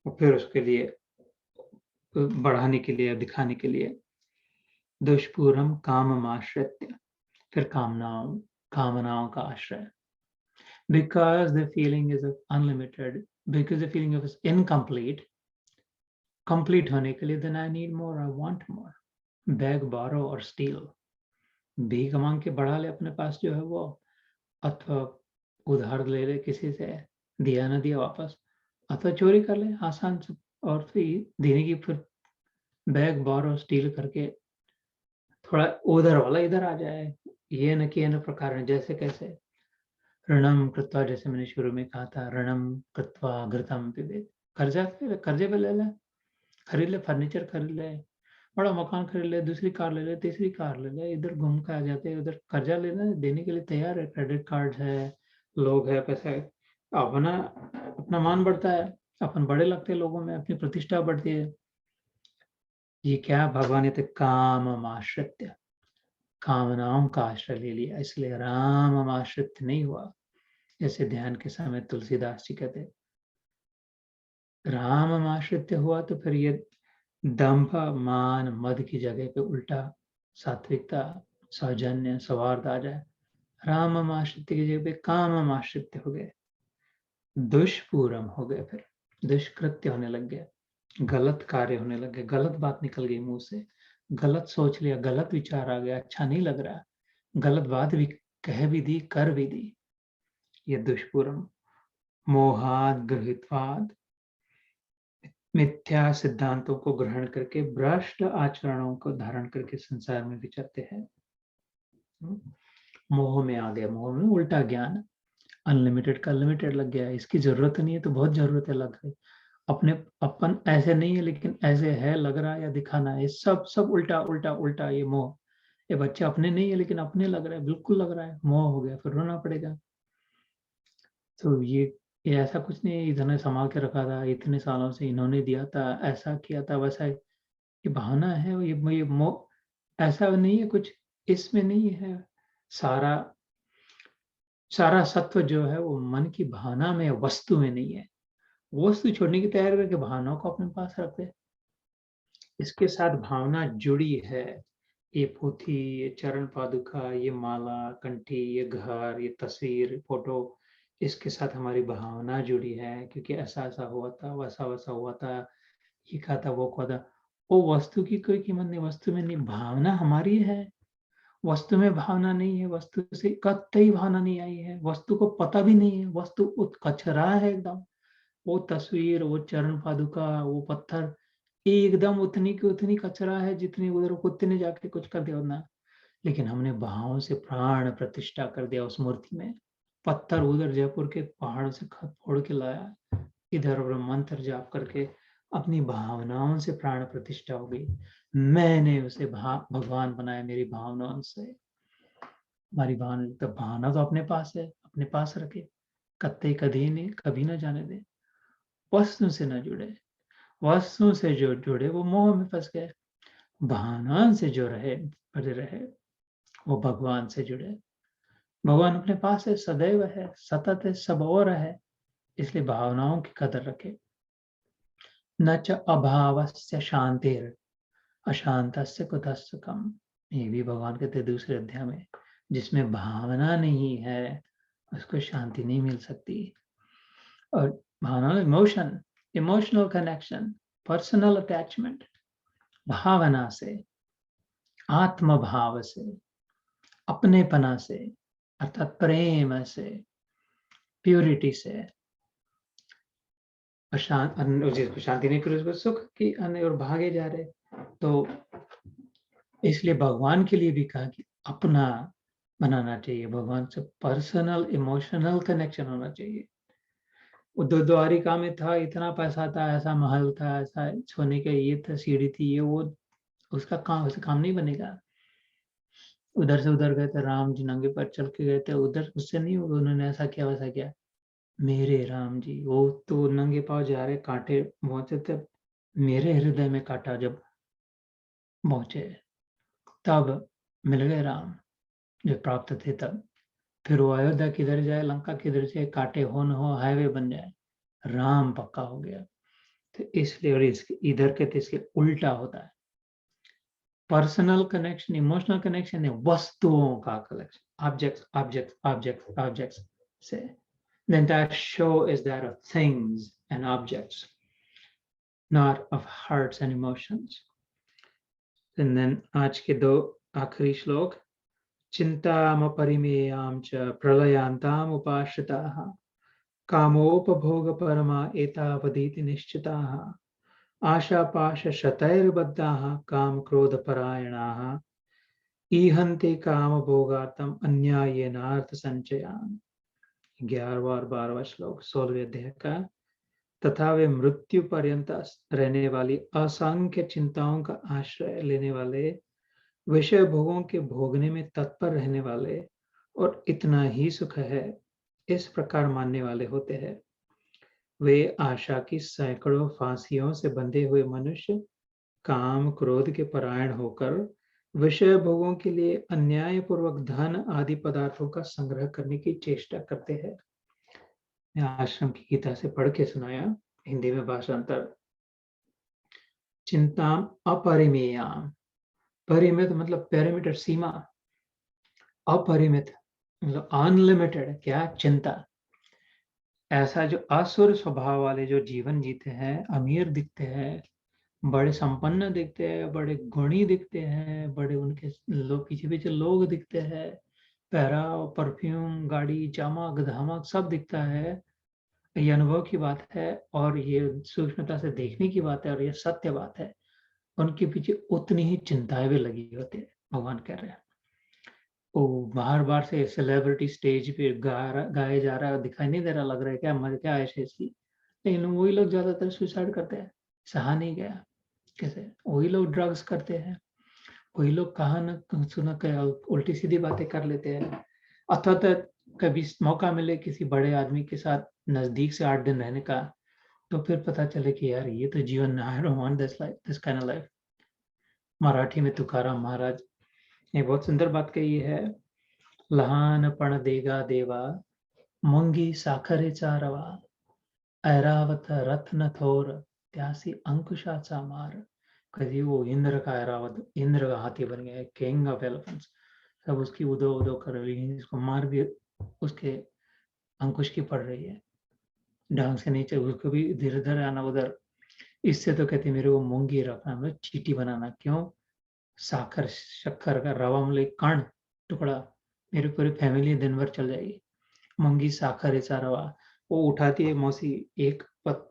और फिर उसके लिए बढ़ाने के लिए, दिखाने के लिए दुष्पूरम काममाश्रित्य, फिर कामनाओं का आश्रय, because the feeling is unlimited, because the feeling of is incomplete, complete होने के लिए then I need more, I want more, beg, borrow और steal, भीख मांग के बढ़ा ले अपने पास जो है वो, अथवा उधार ले ले किसी से, दिया ना दिया वापस, अथवा चोरी कर ले आसान से, और फिर देने की, फिर बैग बोरो स्टील करके थोड़ा उधर वाला इधर आ जाए, ये न किए न प्रकार, जैसे कैसे ऋणम कृत्वा, जैसे मैंने शुरू में कहा था, ऋणम कृत्वा घृतम पिबेत, कर्जे पे ले ले, खरीद ले, फर्नीचर खरीद ले, बड़ा मकान खरीद ले, दूसरी कार ले ले, तीसरी कार ले ले, इधर घूम के आ जाते हैं, उधर कर्जा लेना देने के लिए तैयार है, क्रेडिट कार्ड है, लोग है, पैसा है, अपना अपना मान बढ़ता है, अपन बड़े लगते हैं लोगों में, अपनी प्रतिष्ठा बढ़ती है। ये क्या भगवान, ये काम आश्रित्य, कामनाओं का आश्रय ले लिया, इसलिए राम आश्रित नहीं हुआ। जैसे ध्यान के समय तुलसीदास जी कहते, राम आश्रित हुआ तो फिर ये दंभ मान मद की जगह पे उल्टा सात्विकता, सौजन्य, सौहार्द आ जाए। राम आश्रित की जगह पे काम आश्रित हो गए, दुष्पूरम हो गए, फिर दुष्कृत्य होने लग गया, गलत कार्य होने लग गए, गलत बात निकल गई मुंह से, गलत सोच लिया, गलत विचार आ गया, अच्छा नहीं लग रहा, गलत बात भी कह भी दी, कर भी दी, ये दुष्पूरम। मोहाद गृहीत्वाद, मिथ्या सिद्धांतों को ग्रहण करके, भ्रष्ट आचरणों को धारण करके संसार में विचरते हैं। मोह में आ गया, मोह में उल्टा ज्ञान, अनलिमिटेड का लिमिटेड लग गया है, इसकी जरूरत नहीं है तो बहुत जरूरत है लग गई, अपने अपन ऐसे नहीं है लेकिन ऐसे है लग रहा है, या दिखाना है, सब सब उल्टा उल्टा उल्टा, ये मोह। ये बच्चे अपने नहीं है लेकिन अपने लग रहा है, बिल्कुल लग रहा है, मोह हो गया, फिर रोना पड़ेगा। तो ये ऐसा कुछ नहीं है, इन्होंने संभाल के रखा था इतने सालों से, इन्होंने दिया था, ऐसा किया था, वैसा, ये भावना है, ये मोह, ऐसा नहीं है कुछ, इसमें नहीं है। सारा सारा सत्व जो है वो मन की भावना में, वस्तु में नहीं है। वस्तु छोड़ने की तैयारी करके भावनाओं को अपने पास रखते, इसके साथ भावना जुड़ी है, ये पोथी, ये चरण पादुका, ये माला, कंठी, ये घर, ये तस्वीर, फोटो, इसके साथ हमारी भावना जुड़ी है, क्योंकि ऐसा ऐसा हुआ था, वैसा वैसा हुआ था, ये कहा था, वो कहा था। वो वस्तु की कोई कीमत नहीं, वस्तु में नहीं, भावना हमारी है, वस्तु में भावना नहीं है, वस्तु से कतई भावना नहीं आई है, वस्तु को पता भी नहीं है, वस्तु कचरा है एकदम, वो तस्वीर, वो चरण पादुका, वो पत्थर, एकदम उतनी की उतनी कचरा है जितनी उधर कुत्ते ने जाके कुछ कर दिया होना, लेकिन हमने भावों से प्राण प्रतिष्ठा कर दिया उस मूर्ति में। पत्थर उधर जयपुर के पहाड़ से खत फोड़ के लाया, इधर और मंत्र जाप करके अपनी भावनाओं से प्राण प्रतिष्ठा हो गई, मैंने उसे भगवान बनाया मेरी भावनाओं से। हमारी भावना, तो भावना तो अपने पास है, अपने पास रखे, कत्ते कभी नहीं, कभी ना जाने दे, वस्तु से न जुड़े, वस्तु से जो जुड़े वो मोह में फंस गए, भावना से जो रहे, बड़े रहे, वो भगवान से जुड़े, भगवान अपने पास है, सदैव है, सतत है, सब और है, इसलिए भावनाओं की कदर रखे। न च अभावस्य शांतिर अशांतस्य कुतस्य कम, ये भी भगवान कहते दूसरे अध्याय में, जिसमें भावना नहीं है उसको शांति नहीं मिल सकती। और भावना, emotion, emotional connection, personal attachment, भावना से, आत्म भाव से, अपनेपना से, अर्थात प्रेम से, प्योरिटी से, जिसको शांति नहीं करो उसको सुख की अन्य और भागे जा रहे। तो इसलिए भगवान के लिए भी कहा कि अपना बनाना चाहिए, भगवान से पर्सनल इमोशनल कनेक्शन होना चाहिए। वो द्वारिका में था, इतना पैसा था, ऐसा महल था, ऐसा सोने का ये था, सीढ़ी थी, ये वो, उसका काम, उससे काम नहीं बनेगा। उधर से उधर गए थे, राम जी नंगे पर चल के गए थे, उधर उससे नहीं होगा, उन्होंने ऐसा किया वैसा किया, मेरे राम जी, वो तो नंगे पाँव जा रहे, कांटे पहुंचे थे, मेरे हृदय में कांटा जब पहुंचे, तब मिल गए राम, जो प्राप्त थे तब। फिर वो अयोध्या किधर जाए, लंका किधर जाए, कांटे हो न हो, हाईवे बन जाए, राम पक्का हो गया। तो इसलिए, और इसके इधर के तो इसके उल्टा होता है, पर्सनल कनेक्शन, इमोशनल कनेक्शन है वस्तुओं का collection, objects objects objects objects से। The entire show is that of things and objects, not of hearts and emotions. And then आज के दो आखिरी श्लोक, चिंतामपरिमेयां च प्रलयांताम् उपाश्रिताः कामोपभोगपरमा एतावदीति निश्चिताः आशापाशशतैर्बद्धाः कामक्रोधपरायणाः ईहन्ते कामभोगार्थम् अन्यायेनार्थसञ्चयान्। 11वां और 12वां श्लोक 16वें अध्याय का। तथा वे मृत्यु पर्यंत रहने वाली असंख्य चिंताओं का आश्रय लेने वाले, विषय भोगों के भोगने में तत्पर रहने वाले और इतना ही सुख है इस प्रकार मानने वाले होते हैं। वे आशा की सैकड़ों फांसियों से बंधे हुए मनुष्य काम क्रोध के परायण होकर विषय भोगों के लिए अन्यायपूर्वक धन आदि पदार्थों का संग्रह करने की चेष्टा करते हैं। मैं आश्रम की गीता से पढ़ के सुनाया, हिंदी में भाषांतर। चिंताम अपरिमेयाम, परिमित मतलब पैरामीटर, सीमा, अपरिमित मतलब अनलिमिटेड, क्या चिंता। ऐसा जो असुर स्वभाव वाले जो जीवन जीते हैं, अमीर दिखते हैं, बड़े संपन्न दिखते हैं, बड़े गुणी दिखते हैं, बड़े उनके लोग पीछे पीछे लोग दिखते हैं, पहराव, परफ्यूम, गाड़ी, चमक धमक सब दिखता है। ये अनुभव की बात है और ये सूक्ष्मता से देखने की बात है और ये सत्य बात है। उनके पीछे उतनी ही चिंताएं भी लगी होती है, भगवान कह रहे हैं। वो बार बार से सेलिब्रिटी स्टेज पे गाया जा रहा है, दिखाई नहीं दे रहा, लग रहा है क्या मर क्या ऐसे इसकी, लेकिन वही लोग ज्यादातर सुसाइड करते हैं, सहा नहीं गया कैसे, वही लोग ड्रग्स करते हैं, वही लोग कहा न सुना उल्टी सीधी बातें कर लेते हैं। अथवा तो कभी मौका मिले किसी बड़े आदमी के साथ नजदीक से 8 दिन रहने का, तो फिर पता चले कि यार ये तो जीवन, I don't want this life, this kind of life. Marathi में तुकाराम महाराज ने बहुत सुंदर बात कही है, लहानपण देगा देवा मुंगी साखरेचा रवा ऐरावत रथ न थोर त्यासी अंकुशाचा मार। कभी वो इंद्र का ऐरावत, इंद्र का हाथी बन गया, किंग ऑफ एलिफेंट्स, सब उसकी उदो उदो कर रही है, इसको मार भी उसके अंकुश की पड़ रही है, ढंग से नहीं चल, उसको भी धीरे धीरे आना उधर। इससे तो कहते मेरे को मूंगी रखना, मतलब चीटी बनाना, क्यों, साखर शक्कर का रवा मतलब कण टुकड़ा, मेरी पूरी फैमिली दिन भर चल जाएगी। मूंगी साखर ऐसा रवा, वो उठाती है मौसी एक पत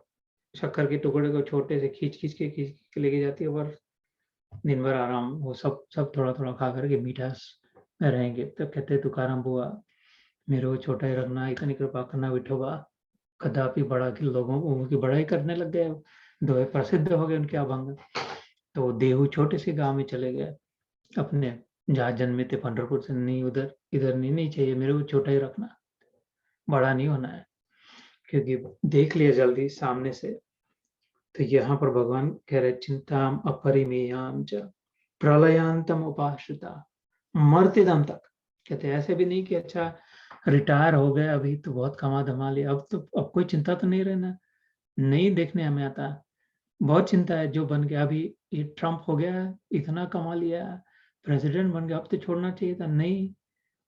शक्कर के टुकड़े को छोटे से खींच खींच के लेके जाती है, और दिन भर आराम, वो सब सब थोड़ा थोड़ा खा करके मीठास में रहेंगे। तो कहते तुकाराम बुआ मेरे को छोटा ही रखना, इतनी कृपा करना विठोबा। कदापि बड़ा के लोगों को उनकी बड़ाई करने लग गए, दोहे प्रसिद्ध हो गए उनके अभंग। तो देहू छोटे से गांव में चले गए अपने, जहाँ जन्मे थे पंढरपुर से, नहीं उधर इधर नहीं चाहिए, मेरे को छोटा ही रखना, बड़ा नहीं होना है, क्योंकि देख लिया जल्दी सामने से। तो यहाँ पर भगवान कह रहे चिंताम अपरिमेयाम च प्रलयांतम उपाश्रिता, मरते दम तक। कहते ऐसे भी नहीं कि अच्छा रिटायर हो गए अभी तो बहुत कमा धमा लिया, अब तो अब कोई चिंता तो नहीं रहना, नहीं देखने हमें आता, बहुत चिंता है जो बन गया। अभी ये ट्रम्प हो गया, इतना कमा लिया, प्रेसिडेंट बन गया, अब तो छोड़ना चाहिए था, नहीं,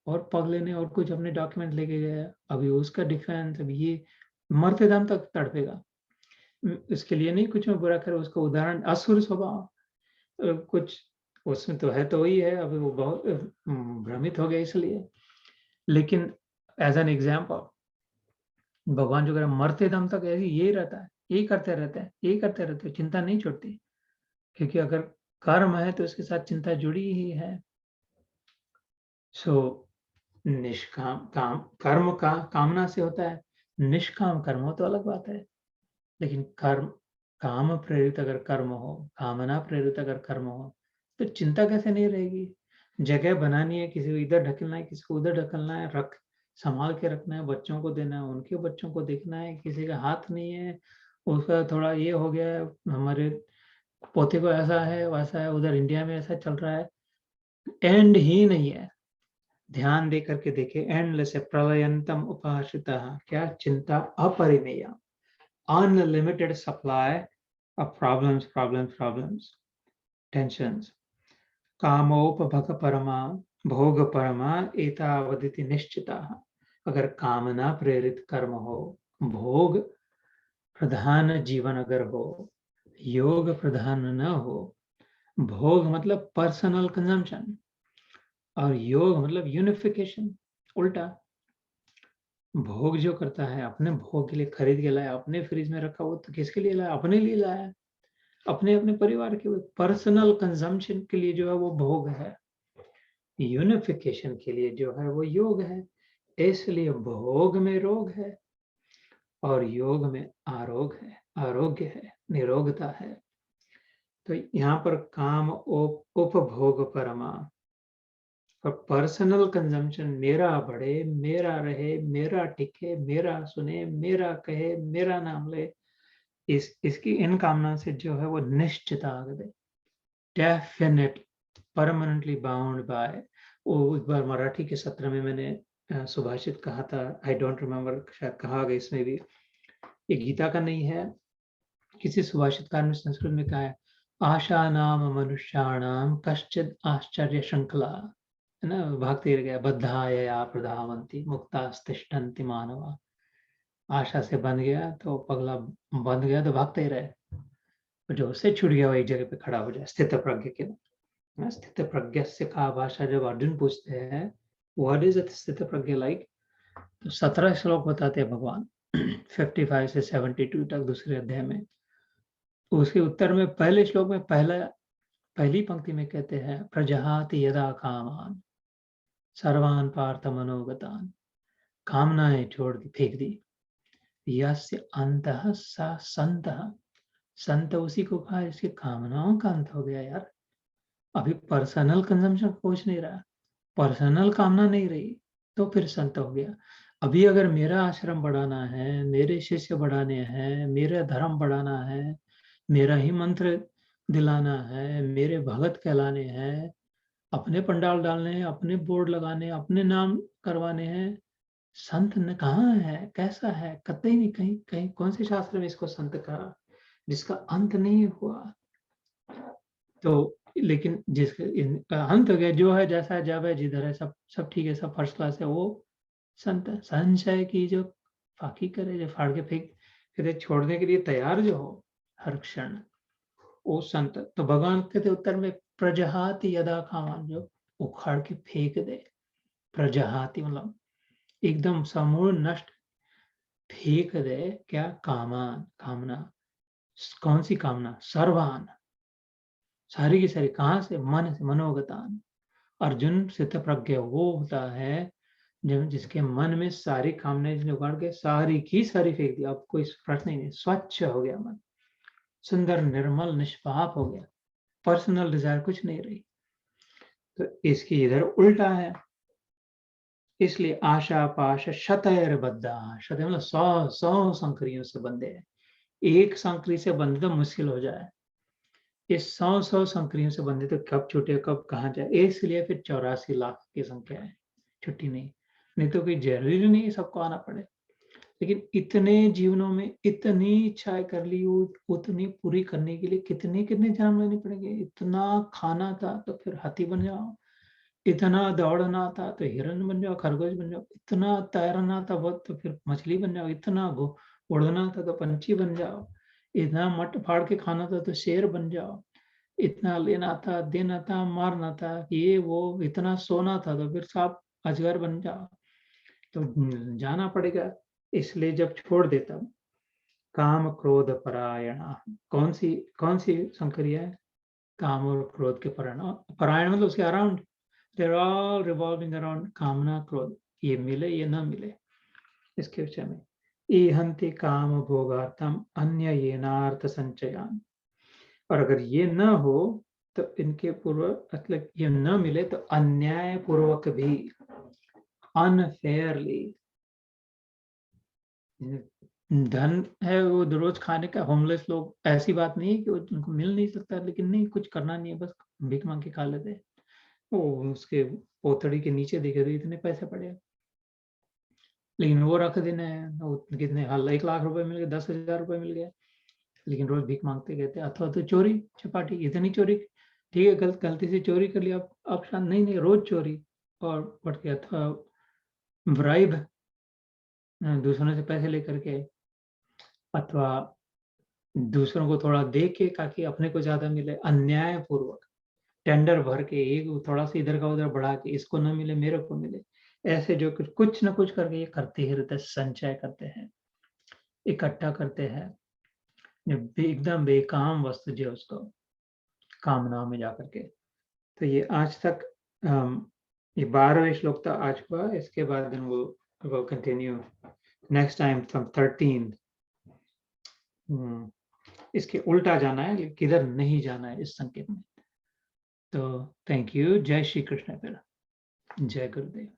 और पगले ने और कुछ अपने डॉक्यूमेंट लेके गया, अभी उसका डिफेंस, अभी ये मरते दम तक तड़पेगा। इसके लिए नहीं कुछ में बुरा करे, उसका उदाहरण असुर स्वभाव, कुछ उसमें तो है, तो वही है, अभी वो बहुत भ्रमित हो गया इसलिए। लेकिन एज एन एग्जाम्पल, भगवान जो कह रहे मरते दम तक ऐसे यही रहता है, यही करते रहते हैं, यही करते रहते हैं, चिंता नहीं छूटती, क्योंकि अगर कर्म है तो उसके साथ चिंता जुड़ी ही है। सो निष्काम काम कर्म का कामना से होता है, निष्काम कर्म हो तो अलग बात है, लेकिन कर्म काम प्रेरित अगर कर्म हो, कामना प्रेरित अगर कर्म हो, तो चिंता कैसे नहीं रहेगी। जगह बनानी है, किसी को इधर ढकलना है, किसी को उधर ढकलना है, रख संभाल के रखना है, बच्चों को देना है, उनके बच्चों को देखना है, किसी का हाथ नहीं है, उसका थोड़ा ये हो गया है, हमारे पोते को ऐसा है वैसा है, उधर इंडिया में ऐसा चल रहा है, एंड ही नहीं है। ध्यान दे करके देखे, एंडलेस है। प्रलयंतम उपाश्रिता, क्या चिंता अपरिमेय, unlimited supply of problems problems problems, tensions. कामोपभोग परमा, भोग परमा एतावदिति निश्चिता। अगर कामना प्रेरित कर्म हो, भोग प्रधान जीवन अगर हो, योग प्रधान न हो, भोग मतलब पर्सनल कंजम्पशन और योग मतलब यूनिफिकेशन, उल्टा। भोग जो करता है अपने भोग के लिए खरीद के लाया, अपने फ्रिज में रखा, वो तो किसके लिए लाया? अपने लिए लाया, अपने अपने परिवार के, पर्सनल कंजम्पशन के लिए जो है वो भोग है। यूनिफिकेशन के लिए जो है वो योग है। इसलिए भोग में रोग है और योग में आरोग्य है, निरोगता है। तो यहाँ पर काम उपभोग परमा और पर्सनल कंजम्पशन, मेरा बढ़े, मेरा रहे, मेरा टिके, मेरा सुने, मेरा कहे, मेरा नाम ले, इसकी इन कामना से जो है वो निश्चित आगे, डेफिनेट, परमानेंटली बाउंड बाय। वो एक बार मराठी के सत्र में मैंने सुभाषित कहा था, आई डोंट रिमेम्बर, शायद कहा गया इसमें भी, ये गीता का नहीं है, किसी सुभाषितकार ने संस्कृत में कहा है, आशा नाम मनुष्याणाम कश्चिद आश्चर्य श्रृंखला, है ना, भागते रह गया, बद्धाया प्रधावंती मुक्तास्तिष्ठन्ति मानवा। आशा से बंध गया तो पगला, बंध गया तो भागते ही रहे, जो उससे छूट गया वो एक जगह पे खड़ा हो जाए, स्थित प्रज्ञ के। स्थित प्रज्ञ से का भाषा जब अर्जुन पूछते हैं व्हाट इज स्थित प्रज्ञ लाइक, तो 17 श्लोक बताते हैं भगवान 55 से 72 तक दूसरे अध्याय में। उसके उत्तर में पहले श्लोक में पहली पंक्ति में कहते हैं, प्रजहाति यदा कामान सर्वान पार्थ मनोगतान, कामनाएं छोड़ दी, फेंक दी, यस्य अंतः सा संतः, संत उसी को कहा इसकी कामनाओं का अंत हो गया। यार अभी पर्सनल कंजम्पशन पहुंच नहीं रहा, पर्सनल कामना नहीं रही, तो फिर संत हो गया। अभी अगर मेरा आश्रम बढ़ाना है, मेरे शिष्य बढ़ाने हैं, मेरा धर्म बढ़ाना है, मेरा ही मंत्र दिलाना है, मेरे भगत कहलाने हैं, अपने पंडाल डालने हैं, अपने बोर्ड लगाने, अपने नाम करवाने हैं, संत न कहाँ है, कैसा है? कतई नहीं, कहीं कहीं कौन से शास्त्र में इसको संत कहा जिसका अंत नहीं हुआ? तो लेकिन जिसका अंत हो गया, जो है जैसा है जब है जिधर है, सब सब ठीक है, सब फर्स्ट क्लास है, वो संत है। संशय की जो फाकी करे, जो फाड़ के फेंक, फिर छोड़ने के लिए तैयार जो हो हर क्षण, वो संत। तो भगवान कहते उत्तर में, प्रजहाति यदा कामान, जो उखाड़ के फेंक दे, प्रजहाति मतलब एकदम समूल नष्ट, फेंक दे क्या? कामान, कामना। कौन सी कामना? सर्वान, सारी की सारी। कहाँ से? मन से, मनोगतान। अर्जुन स्थित प्रज्ञ वो होता है जब जिसके मन में सारी कामनाएं उगाड़ के सारी की सारी फेंक दी, अब कोई प्रश्न ही नहीं, स्वच्छ हो गया मन, सुंदर निर्मल निष्पाप हो गया, पर्सनल डिजायर कुछ नहीं रही। तो इसकी इधर उल्टा है। इसलिए आशा पाश शतैर बद्धा, शत मतलब 100 संकरियों से बंधे हैं। एक संकरी से बंधे तो मुश्किल हो जाए, इस 100 संकरियों से बंधे तो कब छूटे, कब कहाँ जाए। इसलिए फिर 84 लाख की संख्या है, छुट्टी नहीं। नहीं तो कोई जरूरी नहीं सबको आना पड़े, लेकिन इतने जीवनों में इतनी इच्छाएं कर ली, उतनी पूरी करने के लिए कितने कितने जन्म लेने पड़ेंगे। इतना खाना था तो फिर हाथी बन जाओ, इतना दौड़ना था तो हिरन बन जाओ, खरगोश बन जाओ, इतना तैरना था बहुत तो फिर मछली बन जाओ, इतना उड़ना था तो पंछी बन जाओ, इतना मट फाड़ के खाना था तो शेर बन जाओ, इतना लेना था, देना था, मारना था, ये वो, इतना सोना था तो फिर सांप अजगर बन जाओ। तो जाना पड़ेगा। इसलिए जब छोड़ देता, काम क्रोध परायण, कौन सी संक्रिया है? काम और क्रोध के परायण मतलब उसके around, they are all revolving around कामना क्रोध, ये मिले ये ना मिले, इसके विषय में। ईहन्ति काम भोगार्थम अन्य येनार्थ संचयान, और अगर ये न हो तो इनके पूर्व, मतलब ये न मिले तो अन्याय पूर्वक भी अनफेयरली। धन है वो रोज खाने का, होमलेस लोग, ऐसी बात नहीं है कि उनको मिल नहीं सकता, लेकिन नहीं, कुछ करना नहीं है, बस भीख मांग के खा लेते हैं। वो उसके पोतड़ी के नीचे देखे तो इतने पैसे पड़े हैं। लेकिन वो रख देने हैं, वो कितने 1 लाख रुपए मिल गए, 10,000 रुपए मिल गए, लेकिन रोज भीख मांगते गए थे। अथवा तो चोरी चपाटी, इतनी चोरी, ठीक है, गलती से चोरी कर लिया, अब नहीं नहीं, रोज चोरी और बढ़ के, अथवा ब्राइब, दूसरों से पैसे लेकर के, अथवा दूसरों को थोड़ा दे के ताकि अपने को ज्यादा मिले, अन्यायपूर्वक टेंडर भर के, एक थोड़ा सा इधर का उधर बढ़ा के, इसको न मिले मेरे को मिले, ऐसे जो कुछ न कुछ करके ये करते ही रहते, संचय करते हैं, इकट्ठा करते हैं, एकदम बेकाम वस्तु जो उसको कामना में जाकर के। तो ये आज तक ये 12वें श्लोक था आज का। इसके बाद then we'll continue next time from 13। इसके उल्टा जाना है, किधर नहीं जाना है इस संकेत में। तो थैंक यू। जय श्री कृष्ण। फिर जय गुरुदेव।